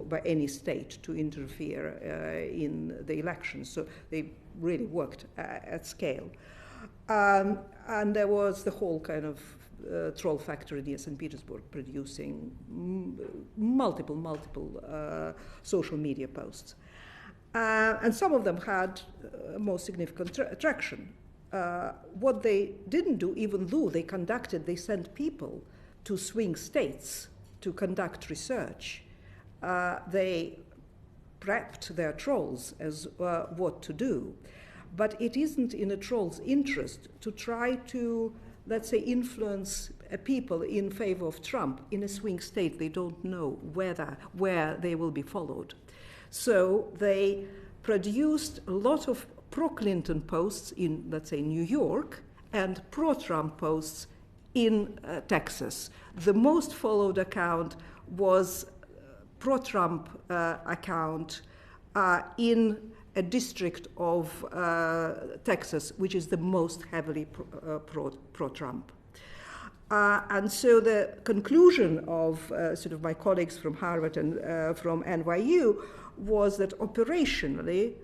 by any state to interfere in the elections. So they really worked at scale. And there was the whole kind of troll factory in St. Petersburg producing multiple social media posts. And some of them had more significant traction. What they didn't do, even though they sent people to swing states to conduct research, they prepped their trolls as what to do. But it isn't in a troll's interest to try to, let's say, influence people in favor of Trump in a swing state. They don't know where they will be followed. So they produced a lot of pro-Clinton posts in, let's say, New York, and pro-Trump posts in Texas. The most followed account was pro-Trump account in a district of Texas, which is the most heavily pro-Trump. And so the conclusion of sort of my colleagues from Harvard and from NYU was that operationally,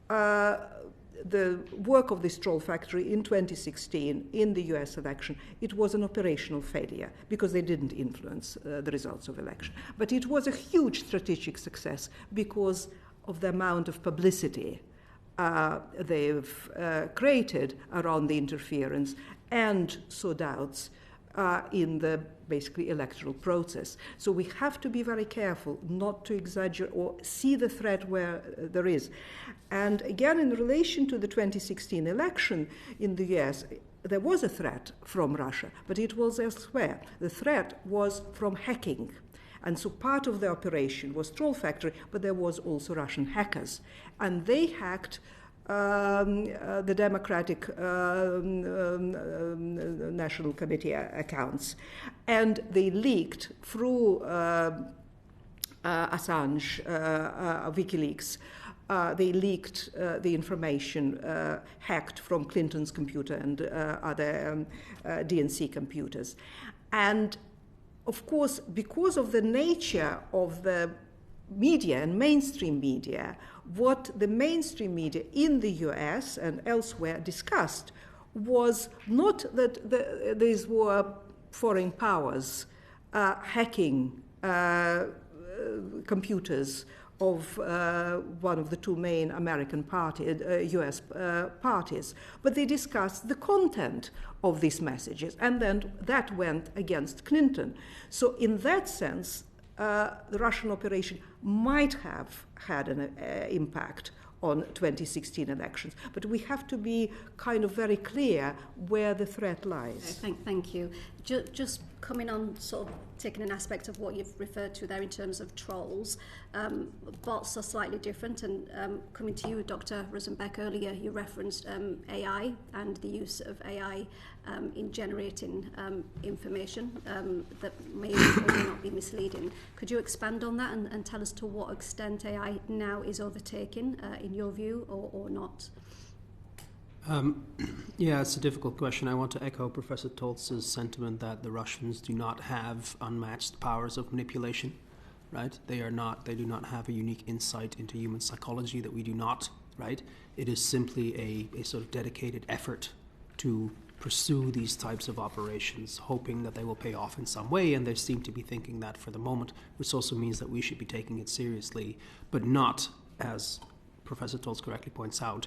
the work of this troll factory in 2016 in the US election, it was an operational failure because they didn't influence the results of election. But it was a huge strategic success because of the amount of publicity they've created around the interference and sow doubts in the basically electoral process. So we have to be very careful not to exaggerate or see the threat where there is. And again, in relation to the 2016 election in the US, there was a threat from Russia, but it was elsewhere. The threat was from hacking. And so part of the operation was Troll Factory, but there was also Russian hackers. And they hacked the Democratic National Committee accounts. And they leaked through Assange, WikiLeaks, they leaked the information hacked from Clinton's computer and other DNC computers. And of course, because of the nature of the media and mainstream media, what the mainstream media in the US and elsewhere discussed was not that these were foreign powers hacking computers of one of the two main American US parties, but they discussed the content of these messages, and then that went against Clinton. So in that sense, the Russian operation might have had an impact on 2016 elections, but we have to be kind of very clear where the threat lies. Okay, thank you. Just coming on, sort of taking an aspect of what you've referred to there in terms of trolls, bots are slightly different, and coming to you, Dr. Roozenbeek, earlier you referenced AI and the use of AI in generating information that may or may not be misleading. Could you expand on that and tell us to what extent AI now is overtaking, in your view, or not? Yeah, it's a difficult question. I want to echo Professor Tolz's sentiment that the Russians do not have unmatched powers of manipulation, right? They do not have a unique insight into human psychology that we do not, right? It is simply a sort of dedicated effort to pursue these types of operations, hoping that they will pay off in some way, and they seem to be thinking that for the moment, which also means that we should be taking it seriously, but not, as Professor Tolz correctly points out,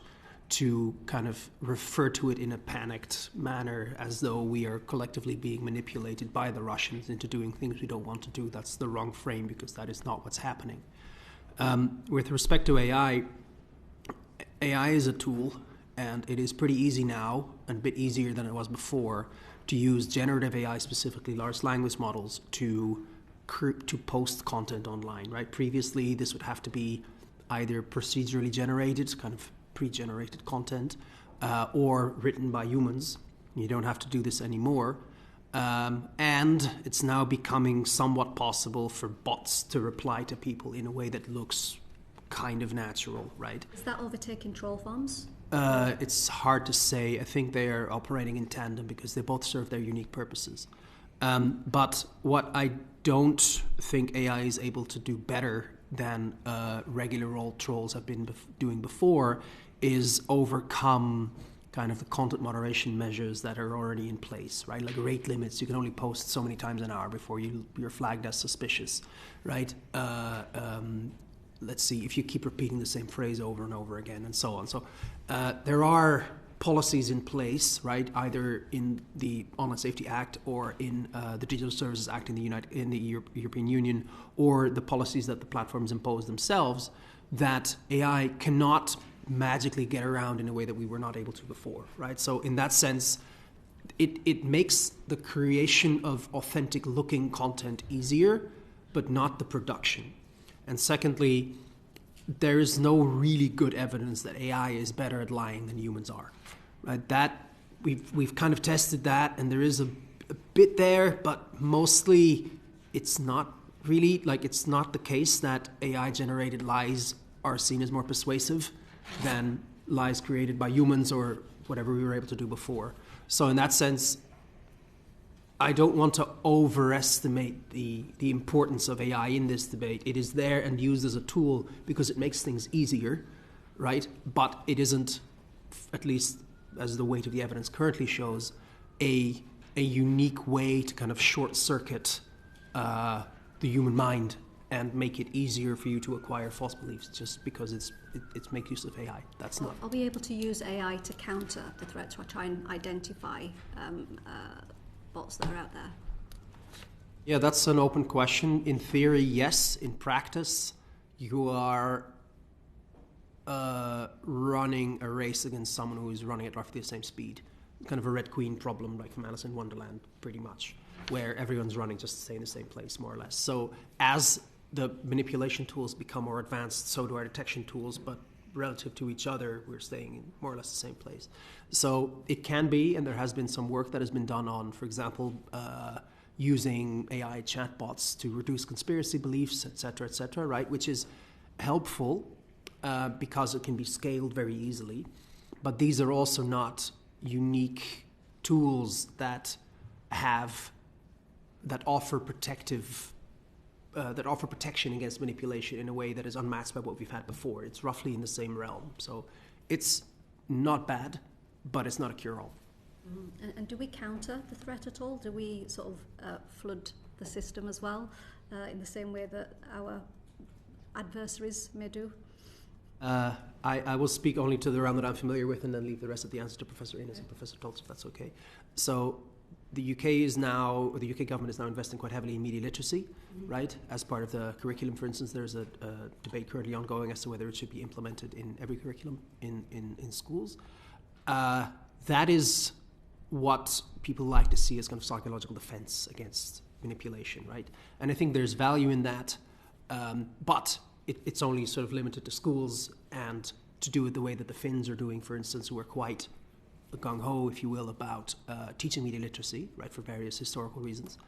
to kind of refer to it in a panicked manner as though we are collectively being manipulated by the Russians into doing things we don't want to do. That's the wrong frame, because that is not what's happening. With respect to AI is a tool, and it is pretty easy now, and a bit easier than it was before, to use generative AI, specifically large language models, to post content online, right? Previously, this would have to be either procedurally generated, kind of pre-generated content, or written by humans. You don't have to do this anymore. And it's now becoming somewhat possible for bots to reply to people in a way that looks kind of natural, right? Is that overtaking troll farms? It's hard to say. I think they are operating in tandem because they both serve their unique purposes. But what I don't think AI is able to do better than regular old trolls have been doing before is overcome kind of the content moderation measures that are already in place, right? Like rate limits, you can only post so many times an hour before you're flagged as suspicious, right? Let's see, if you keep repeating the same phrase over and over again, and so on. So there are policies in place, right, either in the Online Safety Act or in the Digital Services Act in the European Union, or the policies that the platforms impose themselves, that AI cannot magically get around in a way that we were not able to before, right? So in that sense, it makes the creation of authentic looking content easier, but not the production. And secondly, there is no really good evidence that AI is better at lying than humans are, right? That we've kind of tested that, and there is a bit there, but mostly it's not really, like, it's not the case that AI generated lies are seen as more persuasive than lies created by humans or whatever we were able to do before. So in that sense, I don't want to overestimate the importance of AI in this debate. It is there and used as a tool because it makes things easier, right? But it isn't, at least as the weight of the evidence currently shows, a unique way to kind of short-circuit the human mind and make it easier for you to acquire false beliefs just because it's make use of AI. That's not. Are we able to use AI to counter the threat, to try and identify bots that are out there? Yeah, that's an open question. In theory, yes. In practice, you are running a race against someone who is running at roughly the same speed. Kind of a Red Queen problem, like from Alice in Wonderland, pretty much, where everyone's running just to stay in the same place, more or less. So as the manipulation tools become more advanced, so do our detection tools, but relative to each other, we're staying in more or less the same place. So it can be, and there has been some work that has been done on, for example, using AI chatbots to reduce conspiracy beliefs, et cetera, right, which is helpful because it can be scaled very easily. But these are also not unique tools that offer protection against manipulation in a way that is unmatched by what we've had before. It's roughly in the same realm. So it's not bad, but it's not a cure-all. And do we counter the threat at all? Do we sort of flood the system as well, in the same way that our adversaries may do? I will speak only to the realm that I'm familiar with and then leave the rest of the answer to Professor Innes and Professor Tolz, if that's okay. So the UK government is now investing quite heavily in media literacy, right? As part of the curriculum, for instance, there's a debate currently ongoing as to whether it should be implemented in every curriculum in schools. That is what people like to see as kind of psychological defense against manipulation, right? And I think there's value in that, but it's only sort of limited to schools and to do it the way that the Finns are doing, for instance, who are quite gung-ho, if you will, about teaching media literacy, right, for various historical reasons.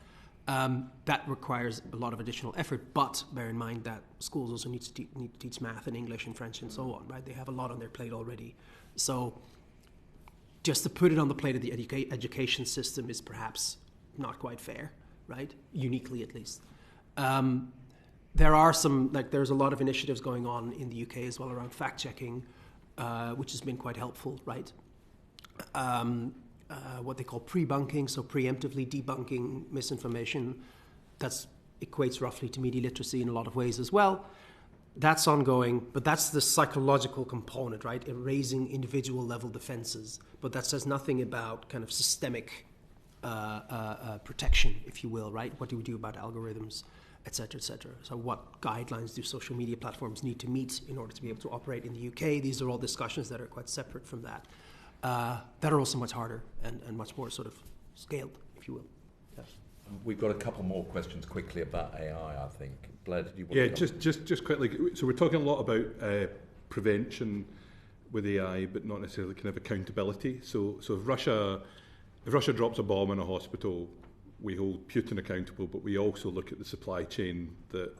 That requires a lot of additional effort, but bear in mind that schools also need to teach math and English and French and so on, right? They have a lot on their plate already. So just to put it on the plate of the education system is perhaps not quite fair, right? Uniquely, at least. There are there's a lot of initiatives going on in the UK as well around fact-checking, which has been quite helpful, right? What they call pre-bunking, so preemptively debunking misinformation. That equates roughly to media literacy in a lot of ways as well. That's ongoing, but that's the psychological component, right? Raising individual level defenses. But that says nothing about kind of systemic protection, if you will, right? What do we do about algorithms, et cetera, et cetera? So what guidelines do social media platforms need to meet in order to be able to operate in the UK? These are all discussions that are quite separate from that. That are also much harder and much more sort of scaled, if you will. Yes. We've got a couple more questions quickly about AI, I think. Blair, did you want to? Yeah, just quickly. So we're talking a lot about prevention with AI, but not necessarily kind of accountability. So if Russia drops a bomb in a hospital, we hold Putin accountable, but we also look at the supply chain that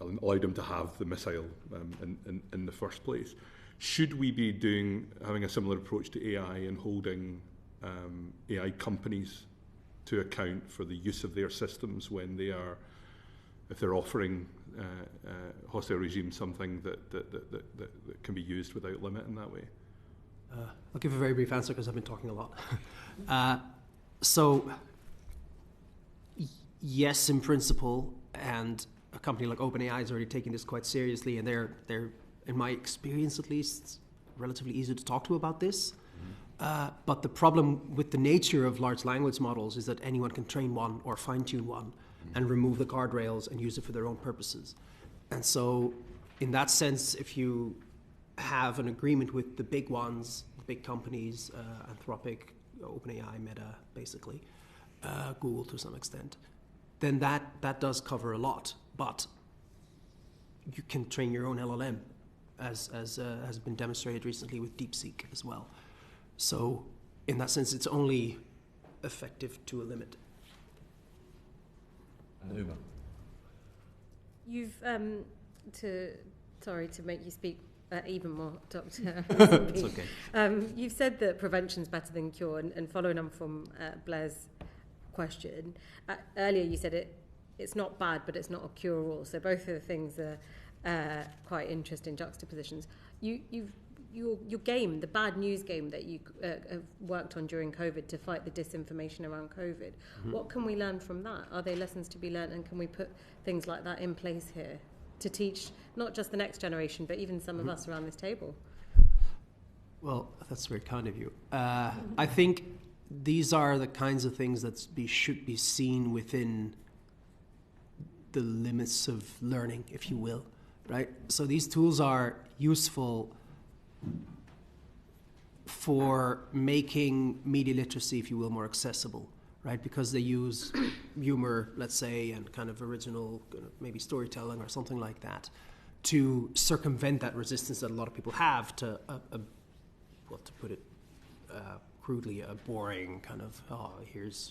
allowed him to have the missile in the first place. Should we be having a similar approach to AI and holding AI companies to account for the use of their systems when if they're offering hostile regimes something that can be used without limit in that way? I'll give a very brief answer because I've been talking a lot. So, yes, in principle, and a company like OpenAI is already taking this quite seriously, and they're in my experience at least, relatively easy to talk to about this. But the problem with the nature of large language models is that anyone can train one or fine-tune one and remove the guardrails and use it for their own purposes. And so, in that sense, if you have an agreement with the big ones, the big companies, Anthropic, OpenAI, Meta, basically, Google to some extent, then that does cover a lot. But you can train your own LLM, as has been demonstrated recently with DeepSeek as well. So, in that sense, it's only effective to a limit. And Uma? You've, sorry to make you speak even more, Dr. It's okay. You've said that prevention's better than cure, and following on from Blair's question, earlier you said it's not bad, but it's not a cure-all. So both of the things are quite interesting juxtapositions. Your game, the bad news game that you have worked on during COVID to fight the disinformation around COVID, what can we learn from that? Are there lessons to be learned, and can we put things like that in place here to teach not just the next generation, but even some of us around this table? Well, that's very kind of you. I think these are the kinds of things that should be seen within the limits of learning, if you will, right? So these tools are useful for making media literacy, if you will, more accessible, right? Because they use humor, let's say, and kind of original, maybe storytelling or something like that, to circumvent that resistance that a lot of people have to, well, to put it crudely, a boring kind of,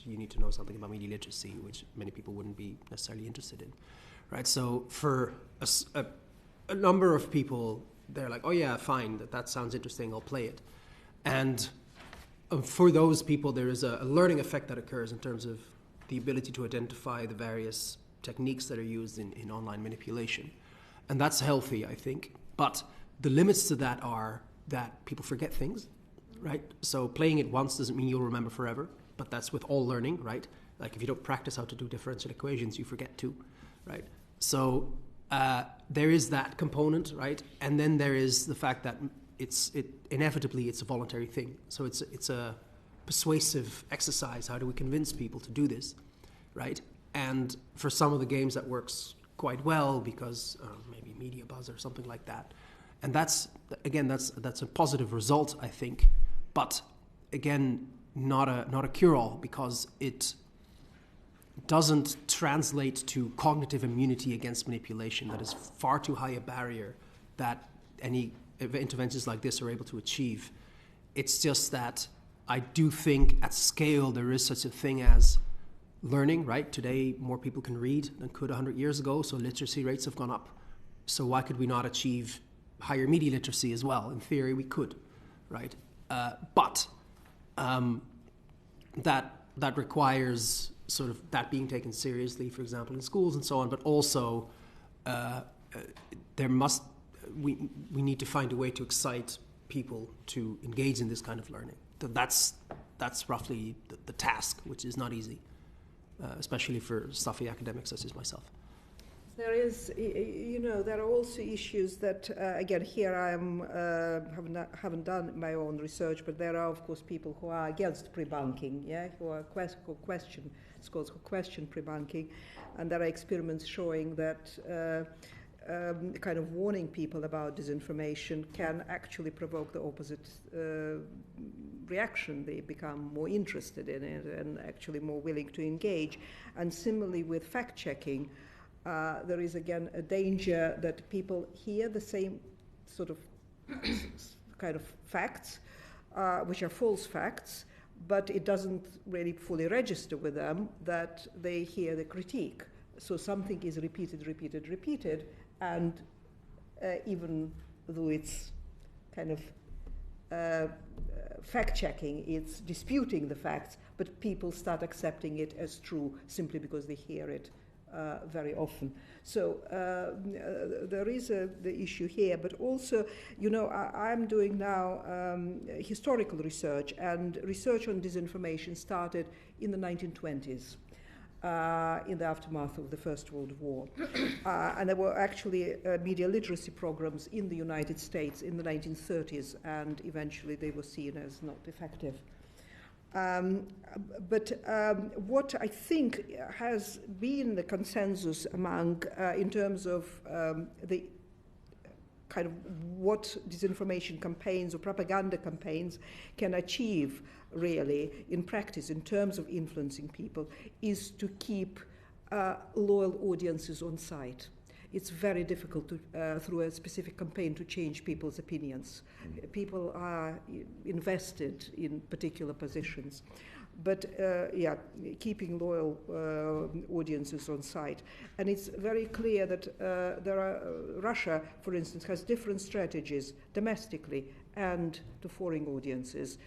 you need to know something about media literacy, which many people wouldn't be necessarily interested in, right? So for a number of people, they're like, oh yeah, fine, that sounds interesting, I'll play it. And for those people, there is a learning effect that occurs in terms of the ability to identify the various techniques that are used in online manipulation. And that's healthy, I think. But the limits to that are that people forget things, right? So playing it once doesn't mean you'll remember forever, but that's with all learning, right? Like if you don't practice how to do differential equations, you forget too, right? So there is that component, right? And then there is the fact that inevitably it's a voluntary thing. So it's a persuasive exercise. How do we convince people to do this, right? And for some of the games that works quite well because maybe media buzz or something like that. And that's a positive result, I think. But again, not a cure-all, because it doesn't translate to cognitive immunity against manipulation. That is far too high a barrier that any interventions like this are able to achieve. It's just that I do think at scale there is such a thing as learning, right? Today more people can read than could 100 years ago, so literacy rates have gone up. So why could we not achieve higher media literacy as well? In theory we could, right? But that requires sort of that being taken seriously, for example, in schools and so on, but also we need to find a way to excite people to engage in this kind of learning. That's roughly the task, which is not easy, especially for stuffy academics such as myself. There is, there are also issues that, again, here I haven't done my own research, but there are, of course, people who are against pre-bunking, who are question pre-bunking, and there are experiments showing that kind of warning people about disinformation can actually provoke the opposite reaction. They become more interested in it and actually more willing to engage. And similarly with fact-checking, there is again a danger that people hear the same sort of kind of facts, which are false facts, but it doesn't really fully register with them that they hear the critique. So something is repeated, and even though it's kind of fact-checking, it's disputing the facts, but people start accepting it as true simply because they hear it very often. So there is the issue here, but also, I'm doing now historical research, and research on disinformation started in the 1920s. In the aftermath of the First World War. And there were actually media literacy programs in the United States in the 1930s, and eventually they were seen as not effective. But what I think has been the consensus among, in terms of the kind of what disinformation campaigns or propaganda campaigns can achieve really in practice in terms of influencing people, is to keep loyal audiences on site. It's very difficult to, through a specific campaign, to change people's opinions. People are invested in particular positions. But keeping loyal audiences on site. And it's very clear that Russia, for instance, has different strategies domestically and to foreign audiences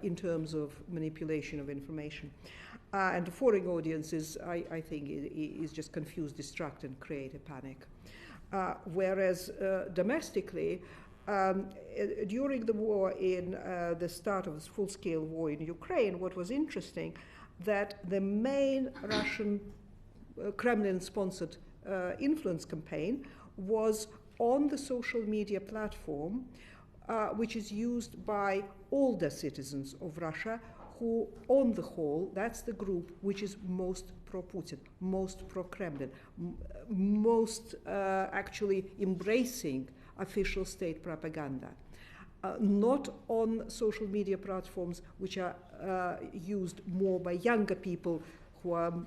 in terms of manipulation of information. And to foreign audiences, I think, is just confuse, distract, and create a panic. Whereas domestically, during the war the start of this full-scale war in Ukraine, what was interesting, that the main Russian Kremlin-sponsored influence campaign was on the social media platform, which is used by older citizens of Russia, who, on the whole, that's the group which is most pro-Putin, most pro-Kremlin, most actually embracing official state propaganda. Not on social media platforms which are used more by younger people who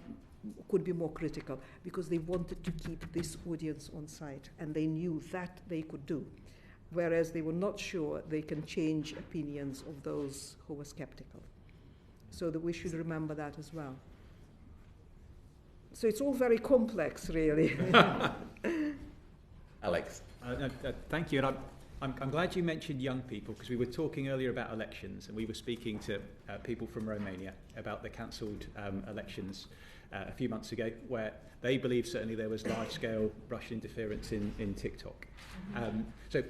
could be more critical, because they wanted to keep this audience on site, and they knew that they could do, whereas they were not sure they can change opinions of those who were skeptical. So that we should remember that as well. So it's all very complex, really. Alex. Thank you. And I'm glad you mentioned young people, because we were talking earlier about elections, and we were speaking to people from Romania about the cancelled elections a few months ago, where they believe certainly there was large-scale Russian interference in TikTok. So,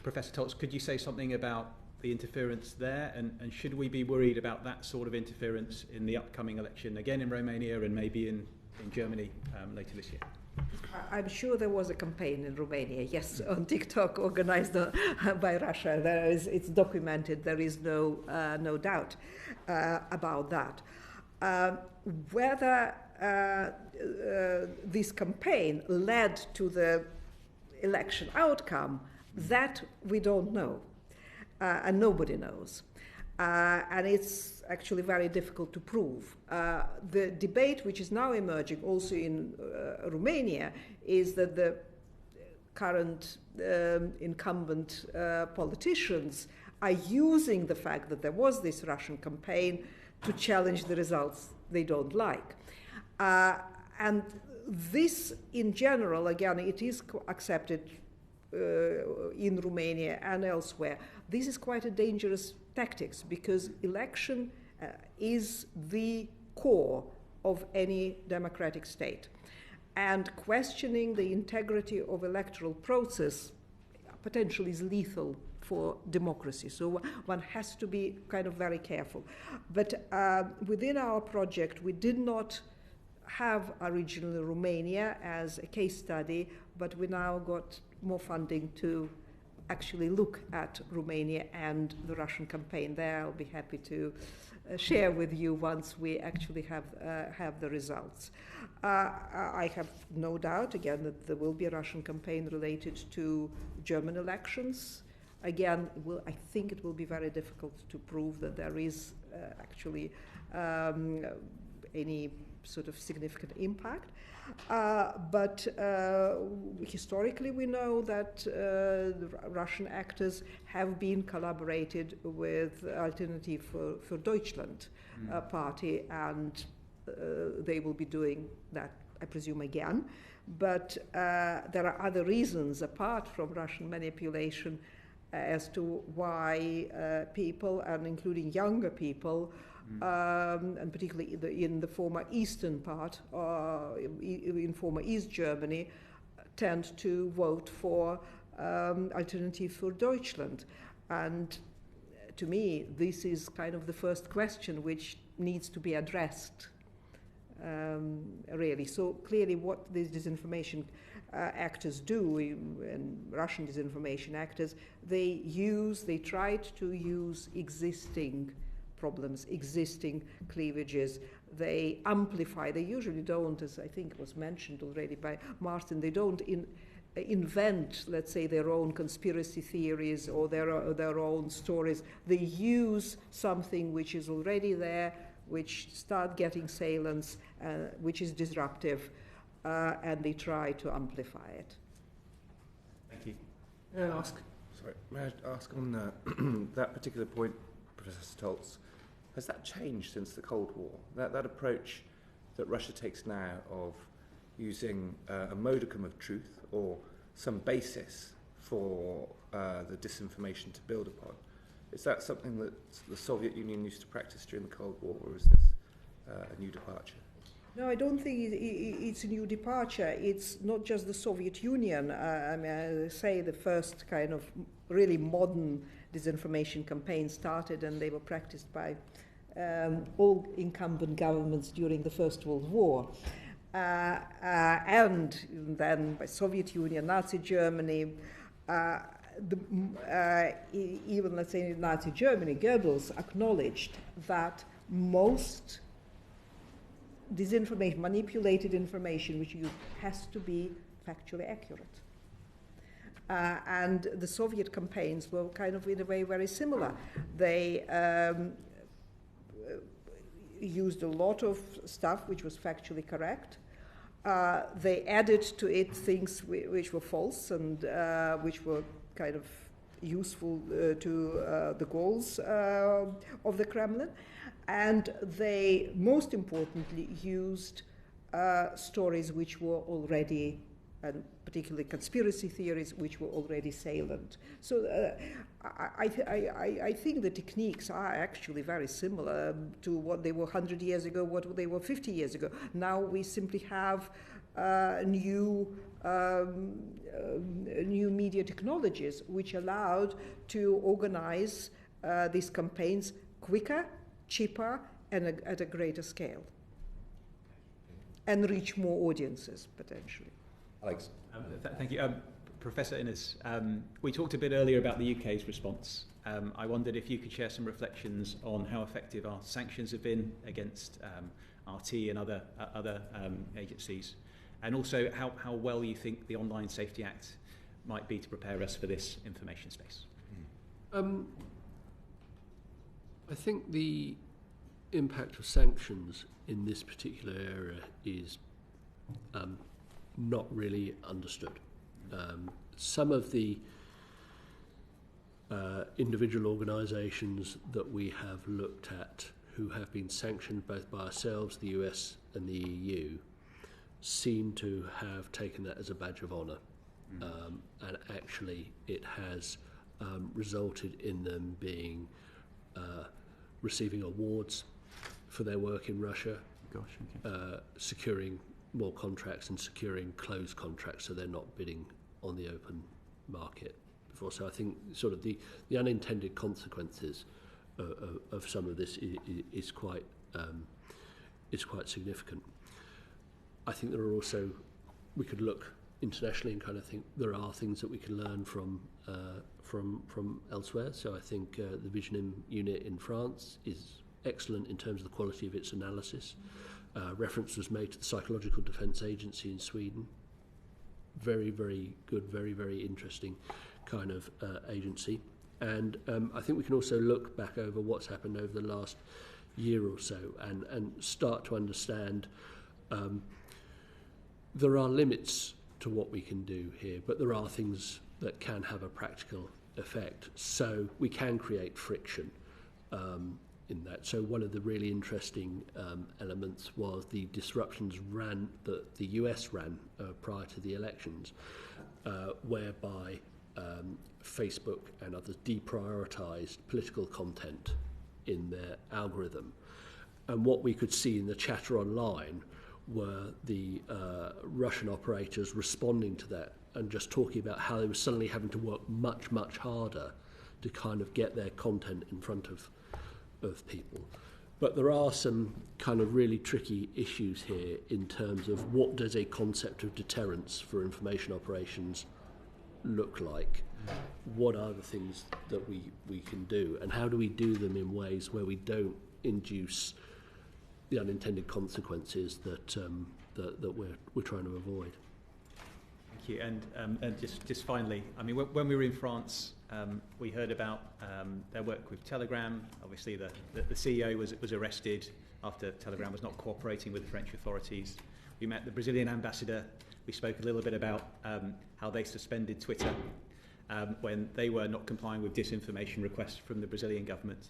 Professor Tolz, could you say something about the interference there, and should we be worried about that sort of interference in the upcoming election, again in Romania and maybe in Germany later this year? I'm sure there was a campaign in Romania, yes, on TikTok, organized by Russia. It's documented. There is no doubt about that. Whether this campaign led to the election outcome, that we don't know, and nobody knows. And it's actually very difficult to prove. The debate which is now emerging also in Romania is that the current incumbent politicians are using the fact that there was this Russian campaign to challenge the results they don't like. And this, in general, again, it is accepted in Romania and elsewhere. This is quite a dangerous tactics, because election is the core of any democratic state. And questioning the integrity of electoral process potentially is lethal for democracy. So one has to be kind of very careful. But within our project, we did not have originally Romania as a case study, but we now got more funding to actually look at Romania and the Russian campaign there. I'll be happy to share with you once we actually have the results. I have no doubt, again, that there will be a Russian campaign related to German elections. Again, I think it will be very difficult to prove that there is actually any sort of significant impact. But historically we know that the Russian actors have been collaborated with Alternative for Deutschland party, and they will be doing that, I presume, again. But there are other reasons apart from Russian manipulation as to why people, and including younger people, and particularly in the former eastern part, in former East Germany, tend to vote for Alternative für Deutschland. And to me, this is kind of the first question which needs to be addressed, really. So clearly what these disinformation actors do, and Russian disinformation actors, they tried to use existing problems, existing cleavages. They amplify. They usually don't, as I think was mentioned already by Martin, they don't invent, let's say, their own conspiracy theories or their own stories. They use something which is already there, which start getting salience, which is disruptive, and they try to amplify it. Thank you. May I ask on that particular point, Professor Tolz, has that changed since the Cold War? That approach that Russia takes now of using a modicum of truth or some basis for the disinformation to build upon, is that something that the Soviet Union used to practice during the Cold War, or is this a new departure? No, I don't think it's a new departure. It's not just the Soviet Union. I mean, I say the first kind of really modern disinformation campaign started, and they were practiced by all incumbent governments during the First World War. And then by Soviet Union, Nazi Germany, even, let's say, in Nazi Germany, Goebbels acknowledged that most disinformation, manipulated information, which has to be factually accurate. And the Soviet campaigns were kind of, in a way, very similar. They used a lot of stuff which was factually correct. They added to it things which were false and which were kind of useful to the goals of the Kremlin. And they, most importantly, used stories which were already, and particularly conspiracy theories, which were already salient. So I think the techniques are actually very similar to what they were 100 years ago, what they were 50 years ago. Now we simply have new media technologies which allowed to organize these campaigns quicker, cheaper, and at a greater scale, and reach more audiences, potentially. Alex. Thank you. Professor Innes, we talked a bit earlier about the UK's response. I wondered if you could share some reflections on how effective our sanctions have been against RT and other agencies, and also how well you think the Online Safety Act might be to prepare us for this information space. I think the impact of sanctions in this particular area is not really understood. Some of the individual organisations that we have looked at who have been sanctioned both by ourselves, the US and the EU, seem to have taken that as a badge of honour. And actually it has resulted in them being receiving awards for their work in Russia, securing more contracts and securing closed contracts, so they're not bidding on the open market before. So I think sort of the unintended consequences of some of this is quite significant. I think there are also, we could look internationally and kind of think there are things that we can learn from elsewhere. So I think the Vision unit in France is excellent in terms of the quality of its analysis. Reference was made to the Psychological Defence Agency in Sweden. Very, very good, very, very interesting kind of agency. And I think we can also look back over what's happened over the last year or so and start to understand there are limits to what we can do here, but there are things that can have a practical effect. So we can create friction in that. So one of the really interesting elements was the disruptions that the US ran prior to the elections, whereby Facebook and others deprioritized political content in their algorithm. And what we could see in the chatter online were the Russian operators responding to that and just talking about how they were suddenly having to work much, much harder to kind of get their content in front of people. But there are some kind of really tricky issues here in terms of what does a concept of deterrence for information operations look like? What are the things that we can do? And how do we do them in ways where we don't induce the unintended consequences that we're trying to avoid? Thank you. And just finally, I mean, when we were in France, we heard about their work with Telegram. Obviously, the CEO was arrested after Telegram was not cooperating with the French authorities. We met the Brazilian ambassador. We spoke a little bit about how they suspended Twitter when they were not complying with disinformation requests from the Brazilian government.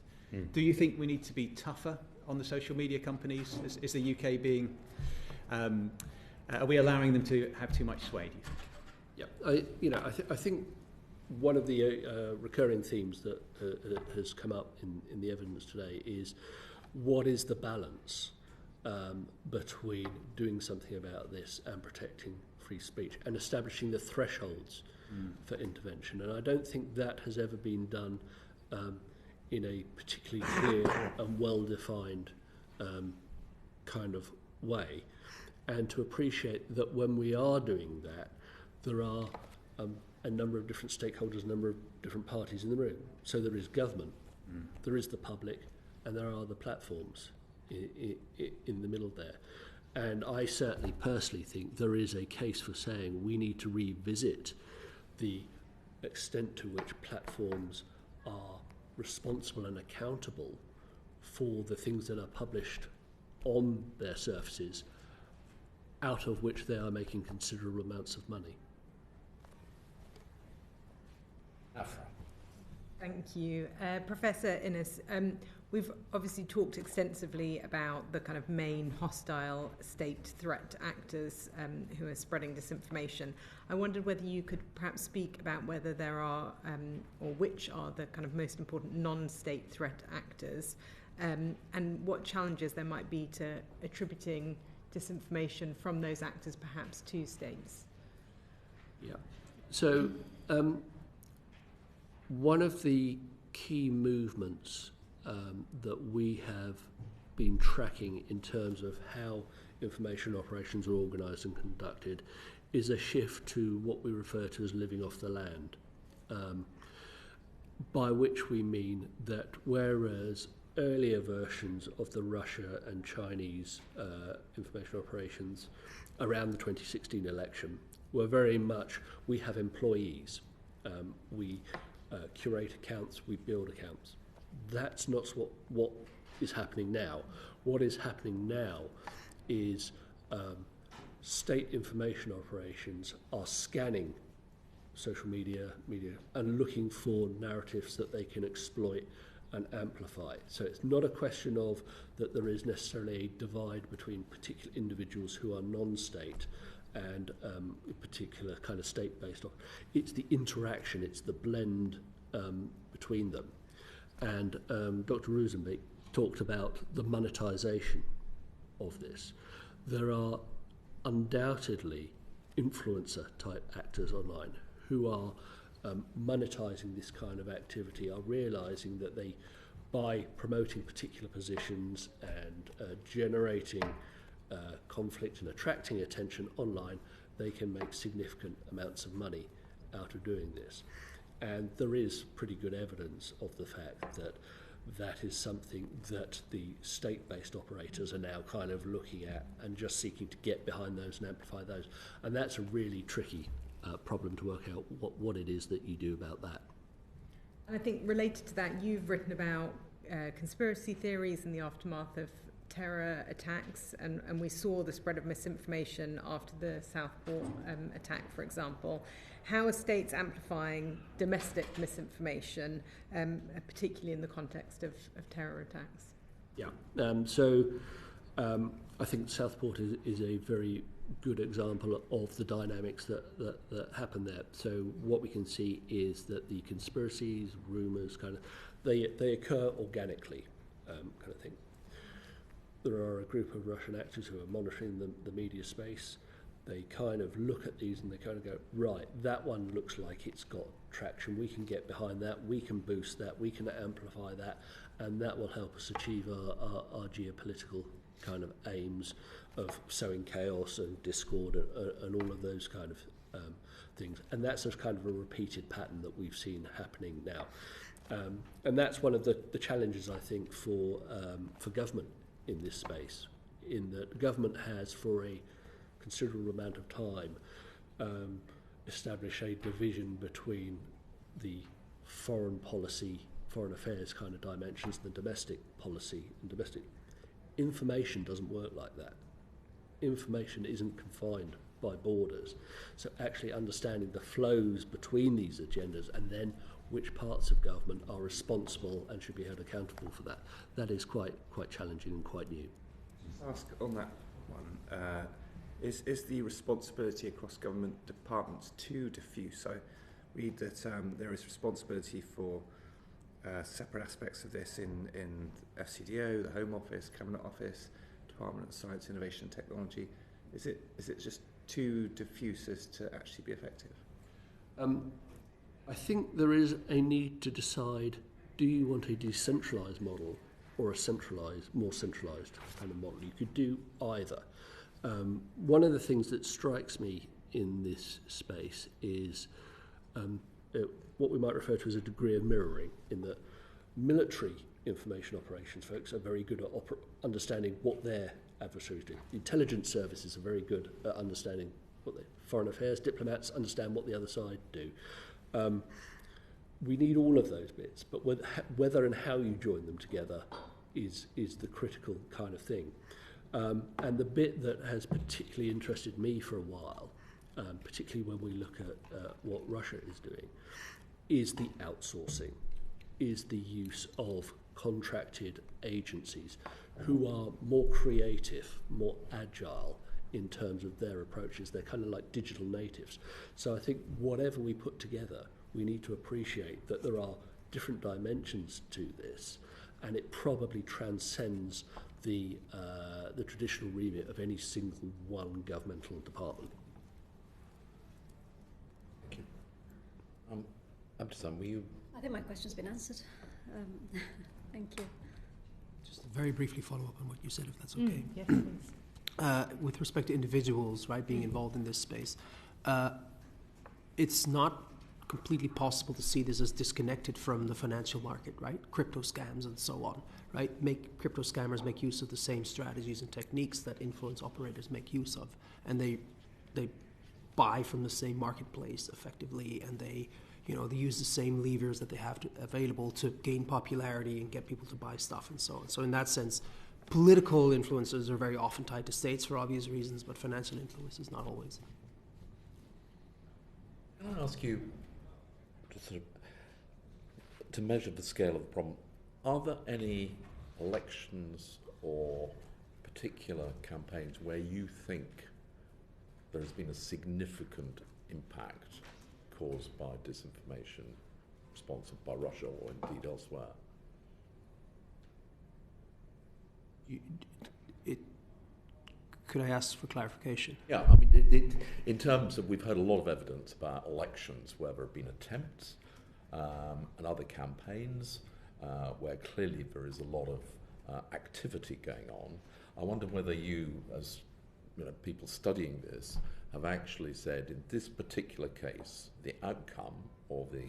Do you think we need to be tougher on the social media companies? Is the UK being... are we allowing them to have too much sway, do you think? Yeah, I think one of the recurring themes that has come up in the evidence today is what is the balance between doing something about this and protecting free speech and establishing the thresholds for intervention. And I don't think that has ever been done in a particularly clear and well-defined kind of way. And to appreciate that when we are doing that, there are a number of different stakeholders, a number of different parties in the room. So there is government, there is the public, and there are the platforms in the middle there. And I certainly personally think there is a case for saying we need to revisit the extent to which platforms are responsible and accountable for the things that are published on their surfaces, out of which they are making considerable amounts of money. Afra. Thank you. Professor Innes, we've obviously talked extensively about the kind of main hostile state threat actors who are spreading disinformation. I wondered whether you could perhaps speak about whether there are, or which are the kind of most important non-state threat actors, and what challenges there might be to attributing disinformation from those actors perhaps to states. Yeah. So one of the key movements that we have been tracking in terms of how information operations are organised and conducted is a shift to what we refer to as living off the land, by which we mean that whereas earlier versions of the Russia and Chinese information operations around the 2016 election were very much, we have employees, we curate accounts, we build accounts. That's not what is happening now. What is happening now is state information operations are scanning social media and looking for narratives that they can exploit and amplify. So it's not a question of that there is necessarily a divide between particular individuals who are non-state and a particular kind of state-based. It's the interaction, it's the blend between them. And Dr. Roozenbeek talked about the monetization of this. There are undoubtedly influencer-type actors online who are monetizing this kind of activity, are realizing that they, by promoting particular positions and generating conflict and attracting attention online, they can make significant amounts of money out of doing this. And there is pretty good evidence of the fact that that is something that the state-based operators are now kind of looking at and just seeking to get behind those and amplify those. And that's a really tricky problem to work out what it is that you do about that. And I think related to that, you've written about conspiracy theories in the aftermath of terror attacks, and we saw the spread of misinformation after the Southport attack, for example. How are states amplifying domestic misinformation, particularly in the context of terror attacks? Yeah, I think Southport is a very good example of the dynamics that happen there. So what we can see is that the conspiracies, rumours, they occur organically. kind of thing. There are a group of Russian actors who are monitoring the media space. They kind of look at these and they kind of go, right, that one looks like it's got traction. We can get behind that. We can boost that. We can amplify that. And that will help us achieve our geopolitical kind of aims of sowing chaos and discord and all of those kind of things. And that's a kind of a repeated pattern that we've seen happening now. And that's one of the challenges, I think, for government in this space, in that government has, for a considerable amount of time, established a division between the foreign policy, foreign affairs kind of dimensions, and the domestic policy and domestic. Information doesn't work like that. Information isn't confined by borders. So actually understanding the flows between these agendas and then which parts of government are responsible and should be held accountable for that, that is quite challenging and quite new. Ask on that one, is the responsibility across government departments too diffuse? I read that there is responsibility for separate aspects of this in FCDO, the Home Office, Cabinet Office, Department of Science, Innovation and Technology. Is it just too diffuse as to actually be effective? I think there is a need to decide, do you want a decentralised model or a centralised, more centralised kind of model? You could do either. One of the things that strikes me in this space is what we might refer to as a degree of mirroring, in that military information operations folks are very good at understanding what their adversaries do. The intelligence services are very good at understanding what the foreign affairs diplomats understand what the other side do. We need all of those bits, but whether and how you join them together is the critical kind of thing. And the bit that has particularly interested me for a while, particularly when we look at what Russia is doing, is the outsourcing, is the use of contracted agencies who are more creative, more agile in terms of their approaches. They're kind of like digital natives. So I think whatever we put together, we need to appreciate that there are different dimensions to this, and it probably transcends the traditional remit of any single one governmental department. Thank you. Abdusam, were you? I think my question's been answered. Thank you. Just very briefly follow up on what you said, if that's okay. Yes, please. With respect to individuals, right, being involved in this space, it's not completely possible to see this as disconnected from the financial market, right? Crypto scams and so on, right? Crypto scammers make use of the same strategies and techniques that influence operators make use of, and they buy from the same marketplace effectively, and they use the same levers that they have available to gain popularity and get people to buy stuff and so on. So in that sense, political influences are very often tied to states for obvious reasons, but financial influence is not always. Can I ask you to measure the scale of the problem? Are there any elections or particular campaigns where you think there has been a significant impact caused by disinformation sponsored by Russia or indeed elsewhere? Could I ask for clarification? Yeah, I mean, in terms of, we've heard a lot of evidence about elections where there have been attempts and other campaigns where clearly there is a lot of activity going on. I wonder whether you, as people studying this, have actually said in this particular case, the outcome or the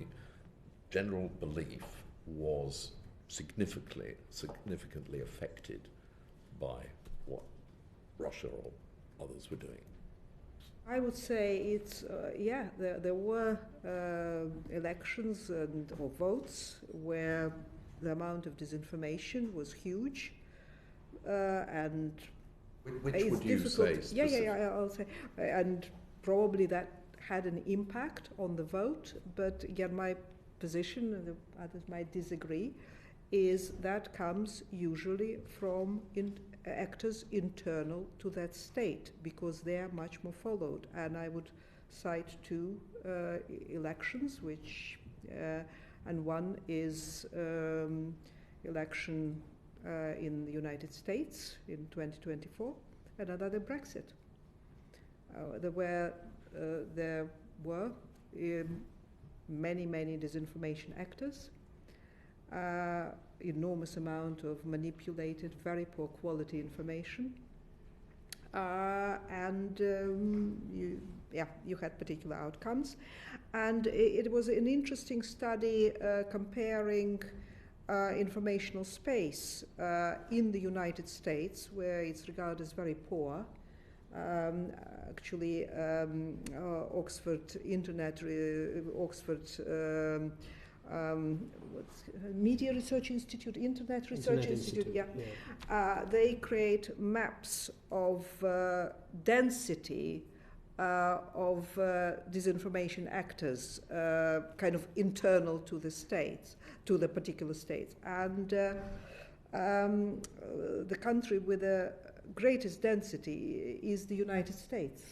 general belief was significantly affected by what Russia or others were doing. I would say it's, there were elections or votes where the amount of disinformation was huge and which would you say? I'll say, and probably that had an impact on the vote. But again, my position, and the others might disagree, is that comes usually from actors internal to that state, because they are much more followed. And I would cite two elections, which and one is election in the United States in 2024, and another Brexit. There were many disinformation actors, enormous amount of manipulated, very poor quality information, and you had particular outcomes. And it was an interesting study comparing informational space in the United States, where it's regarded as very poor. Oxford Media Research Institute, Internet Research Institute, they create maps of density of disinformation actors, kind of internal to the states, to the particular states. And the country with the greatest density is the United States,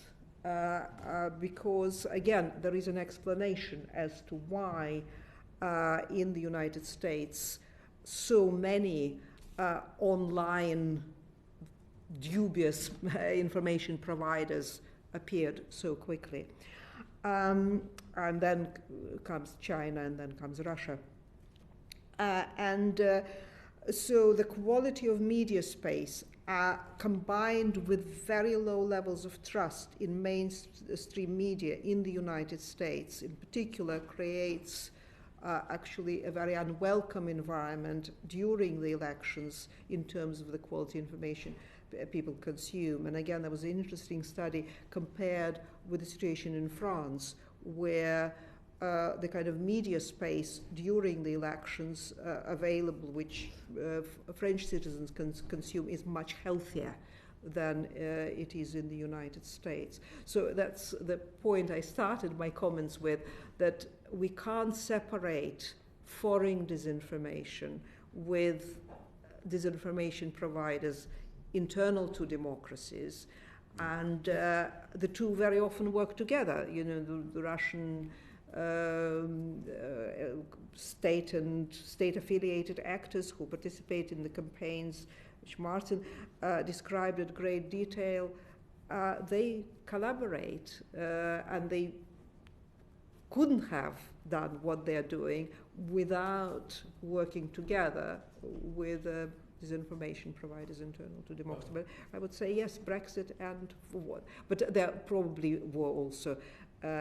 because, again, there is an explanation as to why in the United States so many online dubious information providers appeared so quickly. And then comes China, and then comes Russia. So the quality of media space combined with very low levels of trust in mainstream media in the United States in particular creates actually a very unwelcome environment during the elections in terms of the quality information people consume. And again, there was an interesting study compared with the situation in France, where the kind of media space during the elections available, which French citizens consume, is much healthier than it is in the United States. So that's the point I started my comments with, that we can't separate foreign disinformation with disinformation providers internal to democracies, and the two very often work together. You know, the Russian state and state-affiliated actors who participate in the campaigns, which Martin described at great detail, they collaborate, and they couldn't have done what they're doing without working together with disinformation providers internal to democracy. But I would say yes, Brexit and for what? But there probably were also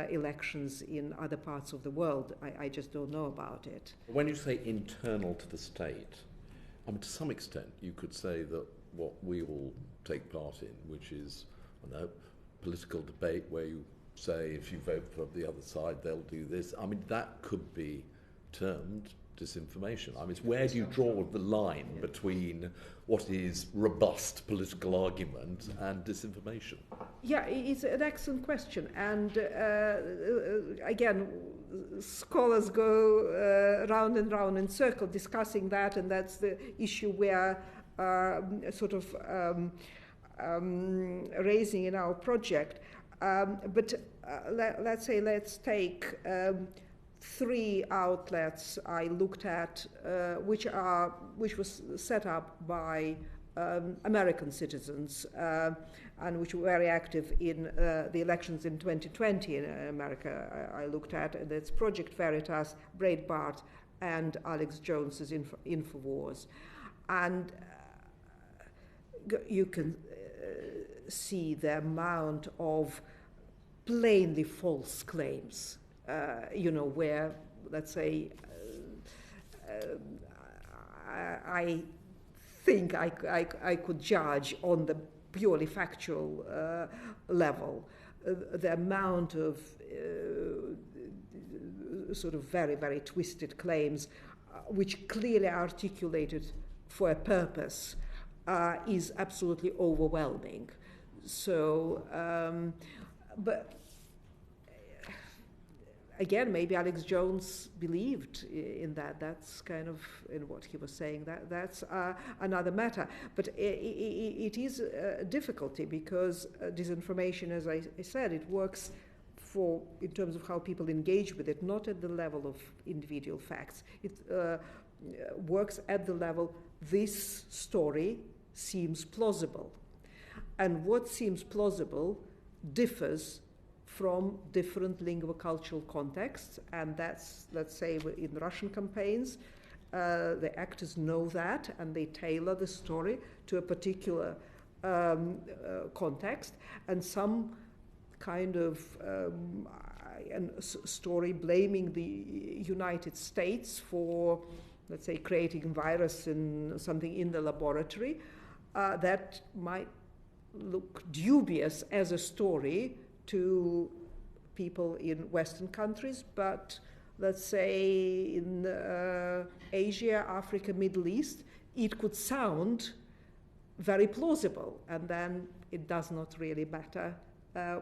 elections in other parts of the world. I just don't know about it. When you say internal to the state, I mean, to some extent you could say that what we all take part in, which is, I don't know, political debate where you say if you vote for the other side they'll do this, I mean, that could be termed disinformation. I mean, it's where do you draw the line between what is robust political argument and disinformation? Yeah, it's an excellent question. And again, scholars go round and round in circle discussing that, and that's the issue we're sort of raising in our project. But let's take three outlets I looked at, which was set up by American citizens and which were very active in the elections in 2020 in America. I looked at, and it's Project Veritas, Breitbart, and Alex Jones's Infowars, and you can see the amount of plainly false claims. You know, where, let's say, I think I could judge on the purely factual level the amount of sort of very, very twisted claims, which clearly articulated for a purpose, is absolutely overwhelming. So, but again, maybe Alex Jones believed in that. That's kind of in what he was saying. That's another matter. But it is a difficulty because disinformation, as I said, it works in terms of how people engage with it, not at the level of individual facts. It works at the level this story seems plausible. And what seems plausible differs from different lingua-cultural contexts, and that's, let's say, in Russian campaigns, the actors know that, and they tailor the story to a particular context, and some kind of story blaming the United States for, let's say, creating virus in something in the laboratory, that might look dubious as a story to people in Western countries, but let's say in Asia, Africa, Middle East, it could sound very plausible, and then it does not really matter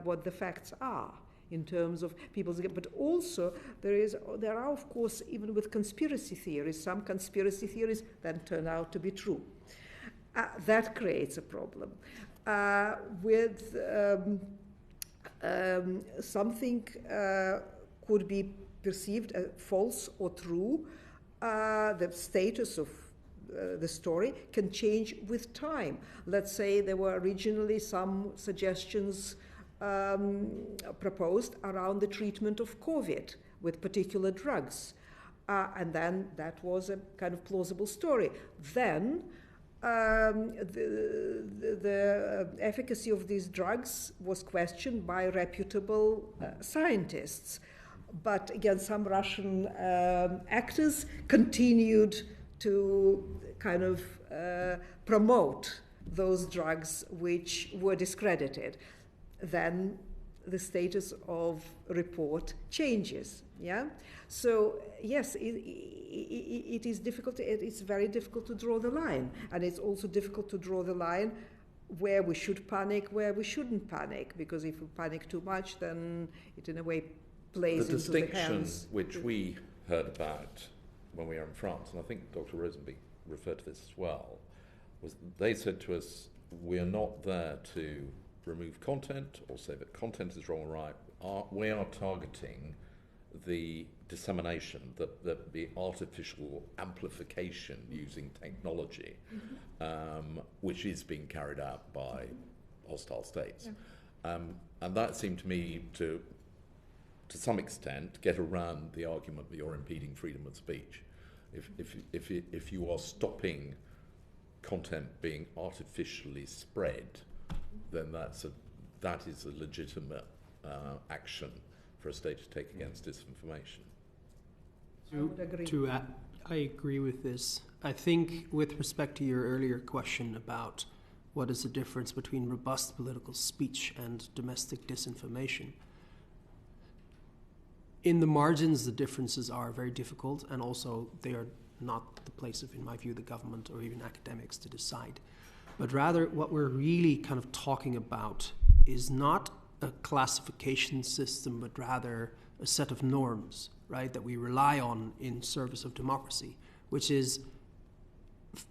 what the facts are in terms of people's. But also there are, of course, even with conspiracy theories, some conspiracy theories then turn out to be true. That creates a problem. With something could be perceived as false or true, the status of the story can change with time. Let's say there were originally some suggestions proposed around the treatment of COVID with particular drugs, and then that was a kind of plausible story. Then the efficacy of these drugs was questioned by reputable scientists. But again, some Russian actors continued to kind of promote those drugs which were discredited. Then the status of report changes. Yeah. So yes, it is difficult. It's very difficult to draw the line, and it's also difficult to draw the line where we should panic, where we shouldn't panic, because if we panic too much, then it in a way plays into the hands. The distinction which we heard about when we were in France, and I think Dr. Roozenbeek referred to this as well, was they said to us, we are not there to remove content or say that content is wrong or right. We are targeting the dissemination, the artificial amplification using technology, which is being carried out by hostile states. Yeah. And that seemed to me to some extent get around the argument that you're impeding freedom of speech. If you are stopping content being artificially spread, then that is a legitimate action for a state to take against disinformation. I agree with this. I think with respect to your earlier question about what is the difference between robust political speech and domestic disinformation, in the margins the differences are very difficult, and also they are not the place of, in my view, the government or even academics to decide. But rather what we're really kind of talking about is not a classification system, but rather a set of norms, right, that we rely on in service of democracy, which is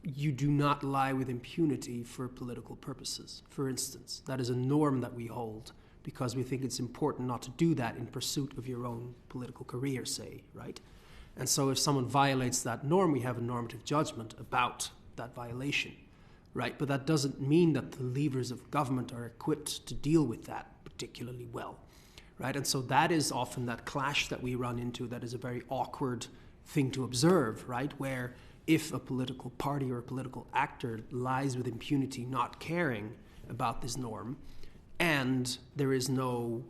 you do not lie with impunity for political purposes, for instance. That is a norm that we hold because we think it's important not to do that in pursuit of your own political career, say, right? And so if someone violates that norm, we have a normative judgment about that violation, right? But that doesn't mean that the levers of government are equipped to deal with that particularly well, right? And so that is often that clash that we run into that is a very awkward thing to observe, right? Where if a political party or a political actor lies with impunity, not caring about this norm, and there is no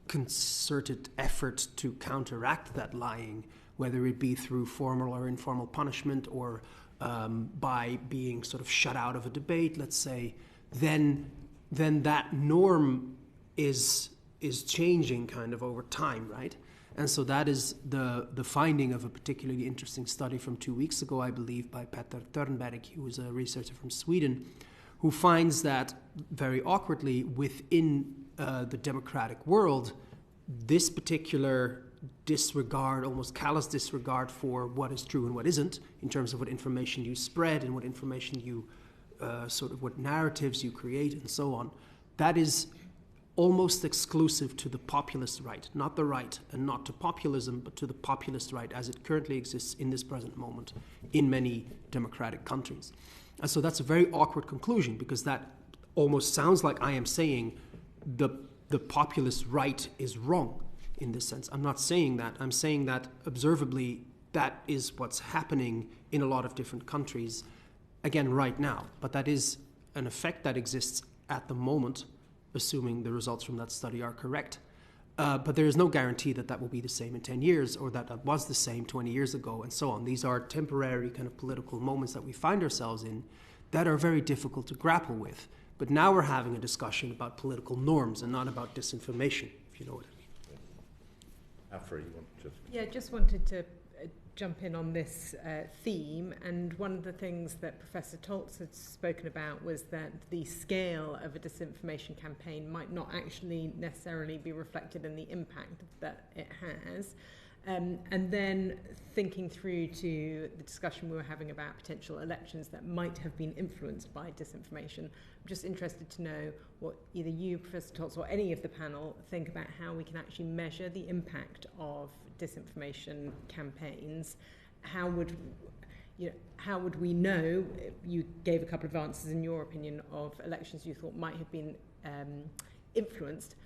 concerted effort to counteract that lying, whether it be through formal or informal punishment or by being sort of shut out of a debate, let's say, then that norm is changing kind of over time, right? And so that is the finding of a particularly interesting study from 2 weeks ago, I believe, by Peter Törnberg, who is a researcher from Sweden, who finds that very awkwardly within the democratic world, this particular disregard, almost callous disregard for what is true and what isn't, in terms of what information you spread and what information you, what narratives you create and so on, that is almost exclusive to the populist right, not the right, and not to populism, but to the populist right as it currently exists in this present moment in many democratic countries. And so that's a very awkward conclusion, because that almost sounds like I am saying the populist right is wrong in this sense. I'm not saying that. I'm saying that observably that is what's happening in a lot of different countries, again, right now. But that is an effect that exists at the moment, assuming the results from that study are correct. But there is no guarantee that that will be the same in 10 years, or that that was the same 20 years ago, and so on. These are temporary kind of political moments that we find ourselves in that are very difficult to grapple with. But now we're having a discussion about political norms and not about disinformation, if you know what I mean. Afra, you want to just... Yeah, just wanted to jump in on this theme, and one of the things that Professor Tolz had spoken about was that the scale of a disinformation campaign might not actually necessarily be reflected in the impact that it has. And then thinking through to the discussion we were having about potential elections that might have been influenced by disinformation, I'm just interested to know what either you, Professor Tolz, or any of the panel think about how we can actually measure the impact of disinformation campaigns. How would we know? You gave a couple of answers in your opinion of elections you thought might have been influenced.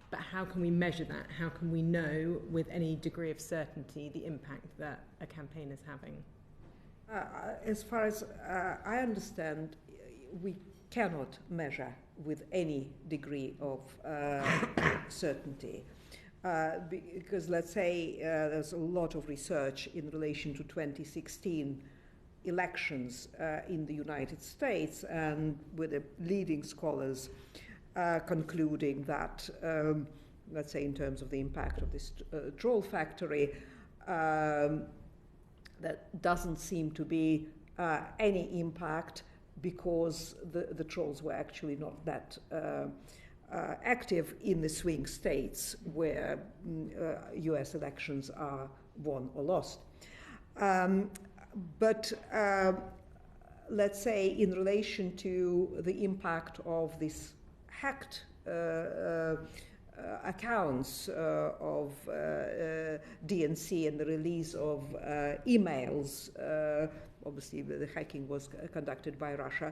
But how can we measure that? How can we know with any degree of certainty the impact that a campaign is having? As far as I understand, we cannot measure with any degree of certainty. Because let's say there's a lot of research in relation to 2016 elections in the United States, and with the leading scholars concluding that, let's say in terms of the impact of this troll factory, that doesn't seem to be any impact, because the trolls were actually not that active in the swing states where US elections are won or lost. But let's say in relation to the impact of this hacked accounts of DNC and the release of emails, obviously the hacking was conducted by Russia.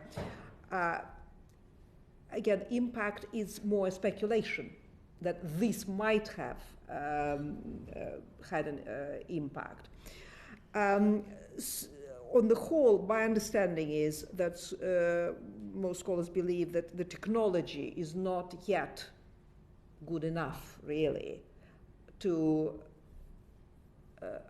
Again, impact is more speculation, that this might have had an impact. On the whole, my understanding is that most scholars believe that the technology is not yet good enough, really, to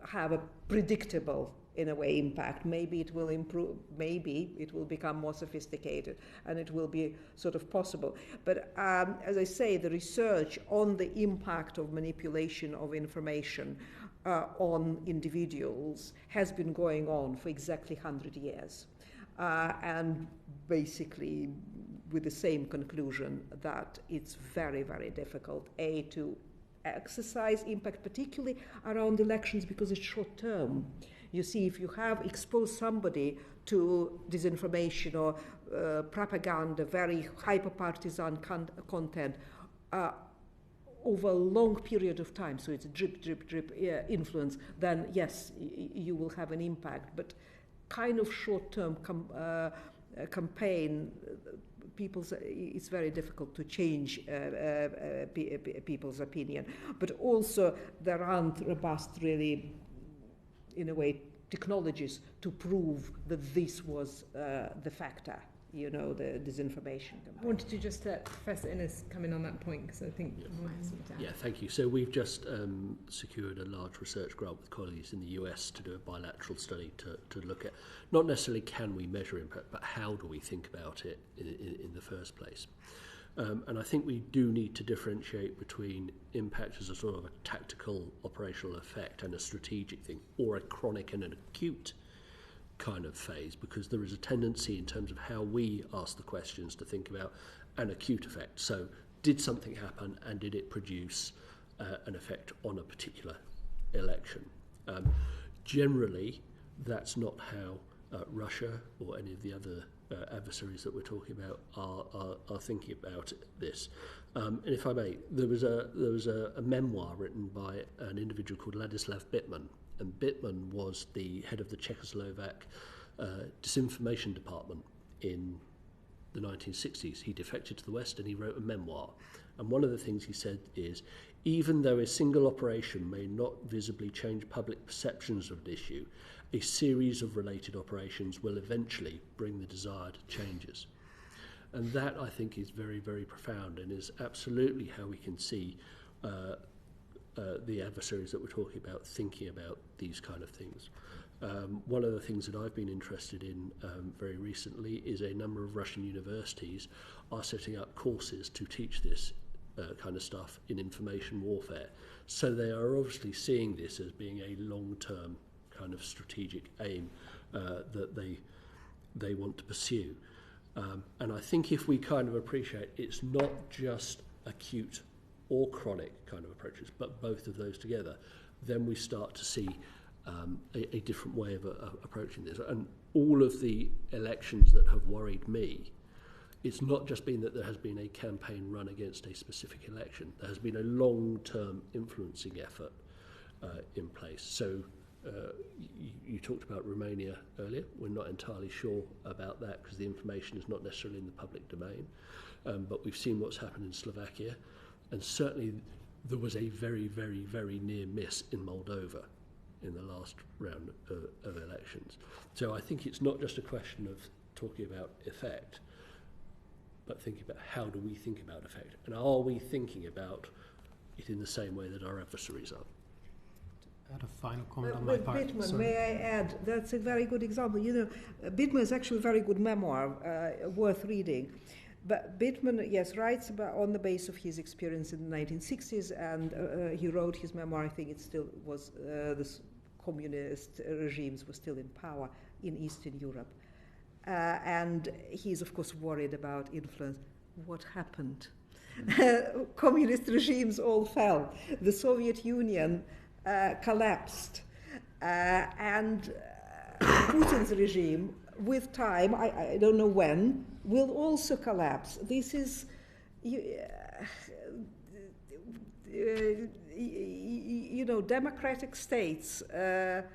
have a predictable, in a way, impact. Maybe it will improve, maybe it will become more sophisticated, and it will be sort of possible. But as I say, the research on the impact of manipulation of information on individuals has been going on for exactly 100 years. And basically with the same conclusion that it's very, very difficult, to exercise impact, particularly around elections, because it's short term. You see, if you have exposed somebody to disinformation or propaganda, very hyper-partisan content, over a long period of time, so it's a drip influence, then yes, you will have an impact. But kind of short-term campaign, it's very difficult to change people's opinion. But also there aren't robust, really, in a way, technologies to prove that this was the factor, the disinformation campaign. I wanted to just let Professor Innes come in on that point, because I think you might have something to add. Yeah, thank you. So we've just secured a large research grant with colleagues in the US to do a bilateral study to look at, not necessarily can we measure impact, but how do we think about it in the first place. And I think we do need to differentiate between impact as a sort of a tactical operational effect and a strategic thing, or a chronic and an acute kind of phase, because there is a tendency in terms of how we ask the questions to think about an acute effect. So did something happen, and did it produce an effect on a particular election? Generally, that's not how Russia or any of the other adversaries that we're talking about are thinking about this. And if I may, there was a memoir written by an individual called Ladislav Bittman, and Bittman was the head of the Czechoslovak disinformation department in the 1960s. He defected to the West and he wrote a memoir. And one of the things he said is, even though a single operation may not visibly change public perceptions of an issue, a series of related operations will eventually bring the desired changes. And that, I think, is very, very profound and is absolutely how we can see the adversaries that we're talking about thinking about these kind of things. One of the things that I've been interested in very recently is a number of Russian universities are setting up courses to teach this kind of stuff in information warfare. So they are obviously seeing this as being a long-term kind of strategic aim that they want to pursue. And I think if we kind of appreciate it's not just acute or chronic kind of approaches, but both of those together, then we start to see a different way of approaching this. And all of the elections that have worried me, it's not just been that there has been a campaign run against a specific election. There has been a long-term influencing effort in place. So you talked about Romania earlier. We're not entirely sure about that because the information is not necessarily in the public domain. But we've seen what's happened in Slovakia. And certainly there was a very, very, very near miss in Moldova in the last round of elections. So I think it's not just a question of talking about effect, but thinking about how do we think about effect, and are we thinking about it in the same way that our adversaries are? Add a final comment on my part. Bittman, may I add? That's a very good example. You know, Bittman is actually a very good memoir, worth reading. But Bittman, yes, writes about on the basis of his experience in the 1960s, and he wrote his memoir. I think it still was the communist regimes were still in power in Eastern Europe. And he's, of course, worried about influence. What happened? Communist regimes all fell. The Soviet Union collapsed. And Putin's regime, with time, I don't know when, will also collapse. This is... you know, democratic states are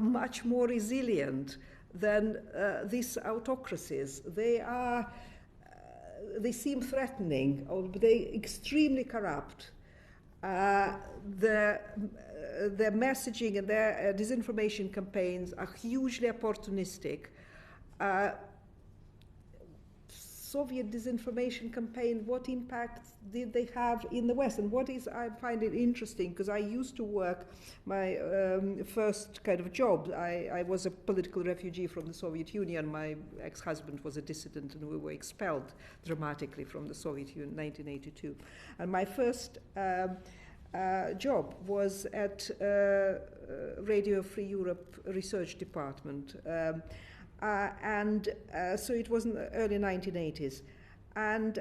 much more resilient than these autocracies. They seem threatening, or they're extremely corrupt. Their messaging and their disinformation campaigns are hugely opportunistic. Soviet disinformation campaign, what impact did they have in the West? And what is, I find it interesting, because I used to work, my first kind of job, I was a political refugee from the Soviet Union. My ex-husband was a dissident, and we were expelled dramatically from the Soviet Union in 1982. And my first job was at Radio Free Europe Research Department. So it was in the early 1980s. And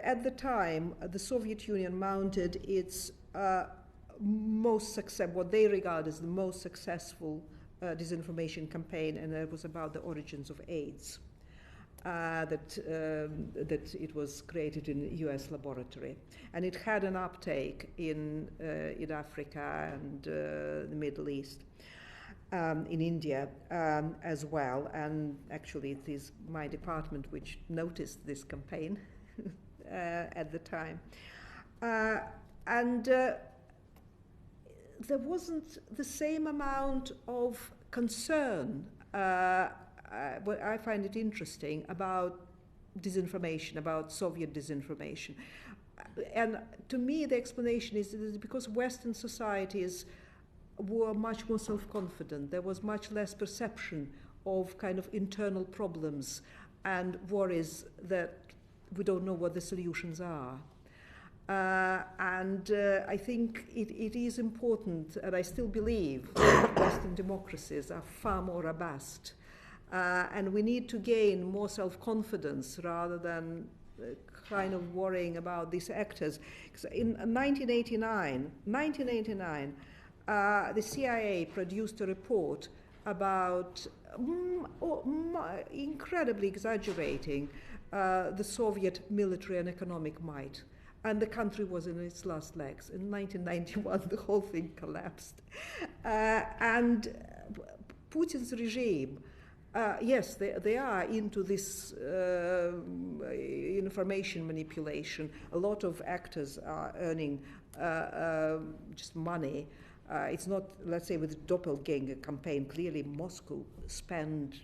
at the time, the Soviet Union mounted its what they regard as the most successful disinformation campaign, and it was about the origins of AIDS. That it was created in a US laboratory. And it had an uptake in Africa and the Middle East. In India as well, and actually it is my department which noticed this campaign at the time. And there wasn't the same amount of concern, but I find it interesting, about disinformation, about Soviet disinformation. And to me the explanation is because Western societies were much more self-confident. There was much less perception of kind of internal problems and worries that we don't know what the solutions are. I think it is important, and I still believe that Western democracies are far more robust. And we need to gain more self-confidence rather than kind of worrying about these actors. Because in 1989, the CIA produced a report about incredibly exaggerating the Soviet military and economic might. And the country was in its last legs. In 1991, the whole thing collapsed. And Putin's regime, yes, they are into this information manipulation. A lot of actors are earning just money. It's not, let's say, with the doppelganger campaign. Clearly, Moscow spent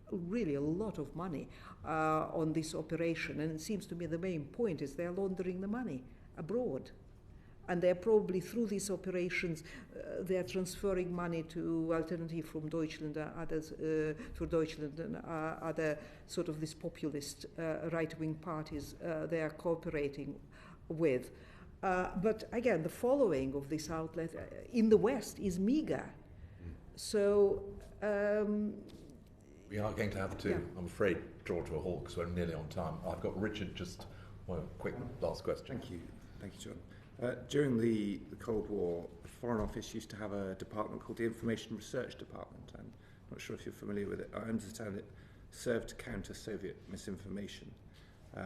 really a lot of money on this operation. And it seems to me the main point is they're laundering the money abroad. And they're probably, through these operations, they're transferring money to Alternative from Deutschland, others, for Deutschland and other sort of these populist right-wing parties they are cooperating with. But again, the following of this outlet in the West is meager. So we are going to have to, I'm afraid, draw to a halt because we're nearly on time. I've got Richard, just one quick last question. Thank you, John. During the Cold War, the Foreign Office used to have a department called the Information Research Department. I'm not sure if you're familiar with it. I understand it served to counter Soviet misinformation,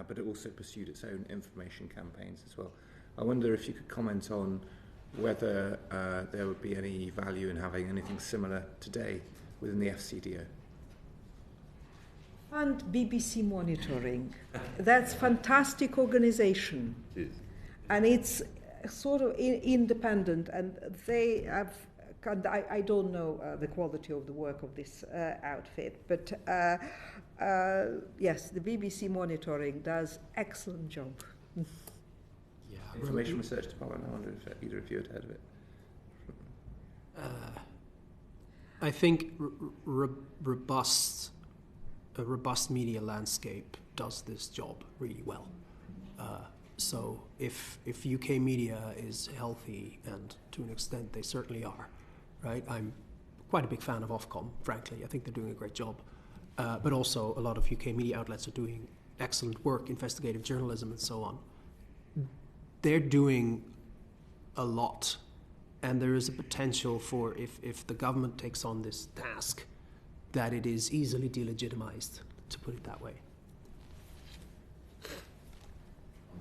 but it also pursued its own information campaigns as well. I wonder if you could comment on whether there would be any value in having anything similar today within the FCDO. And BBC Monitoring. That's fantastic organization. And it's sort of independent, and they have, I don't know the quality of the work of this outfit, but yes, the BBC Monitoring does excellent job. Yeah, Information Research Department, I wonder if either of you had heard of it. I think a robust media landscape does this job really well. So if UK media is healthy, and to an extent they certainly are, right? I'm quite a big fan of Ofcom, frankly. I think they're doing a great job. But also a lot of UK media outlets are doing excellent work, investigative journalism and so on. They're doing a lot, and there is a potential for, if the government takes on this task, that it is easily delegitimized, to put it that way.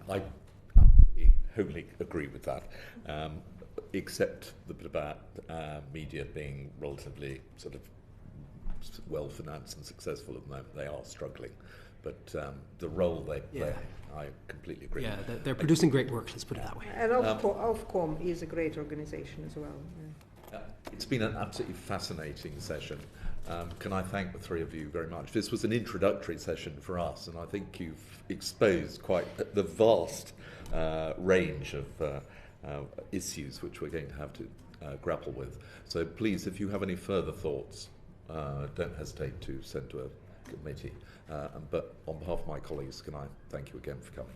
I wholly agree with that, except the bit about media being relatively sort of well-financed and successful at the moment. They are struggling, but the role they play, I completely agree. Yeah, they're producing great work, let's put it that way. And Ofcom is a great organization as well. It's been an absolutely fascinating session. Can I thank the three of you very much? This was an introductory session for us, and I think you've exposed quite the vast range of issues which we're going to have to grapple with. So please, if you have any further thoughts, don't hesitate to send to a committee. But on behalf of my colleagues, can I thank you again for coming?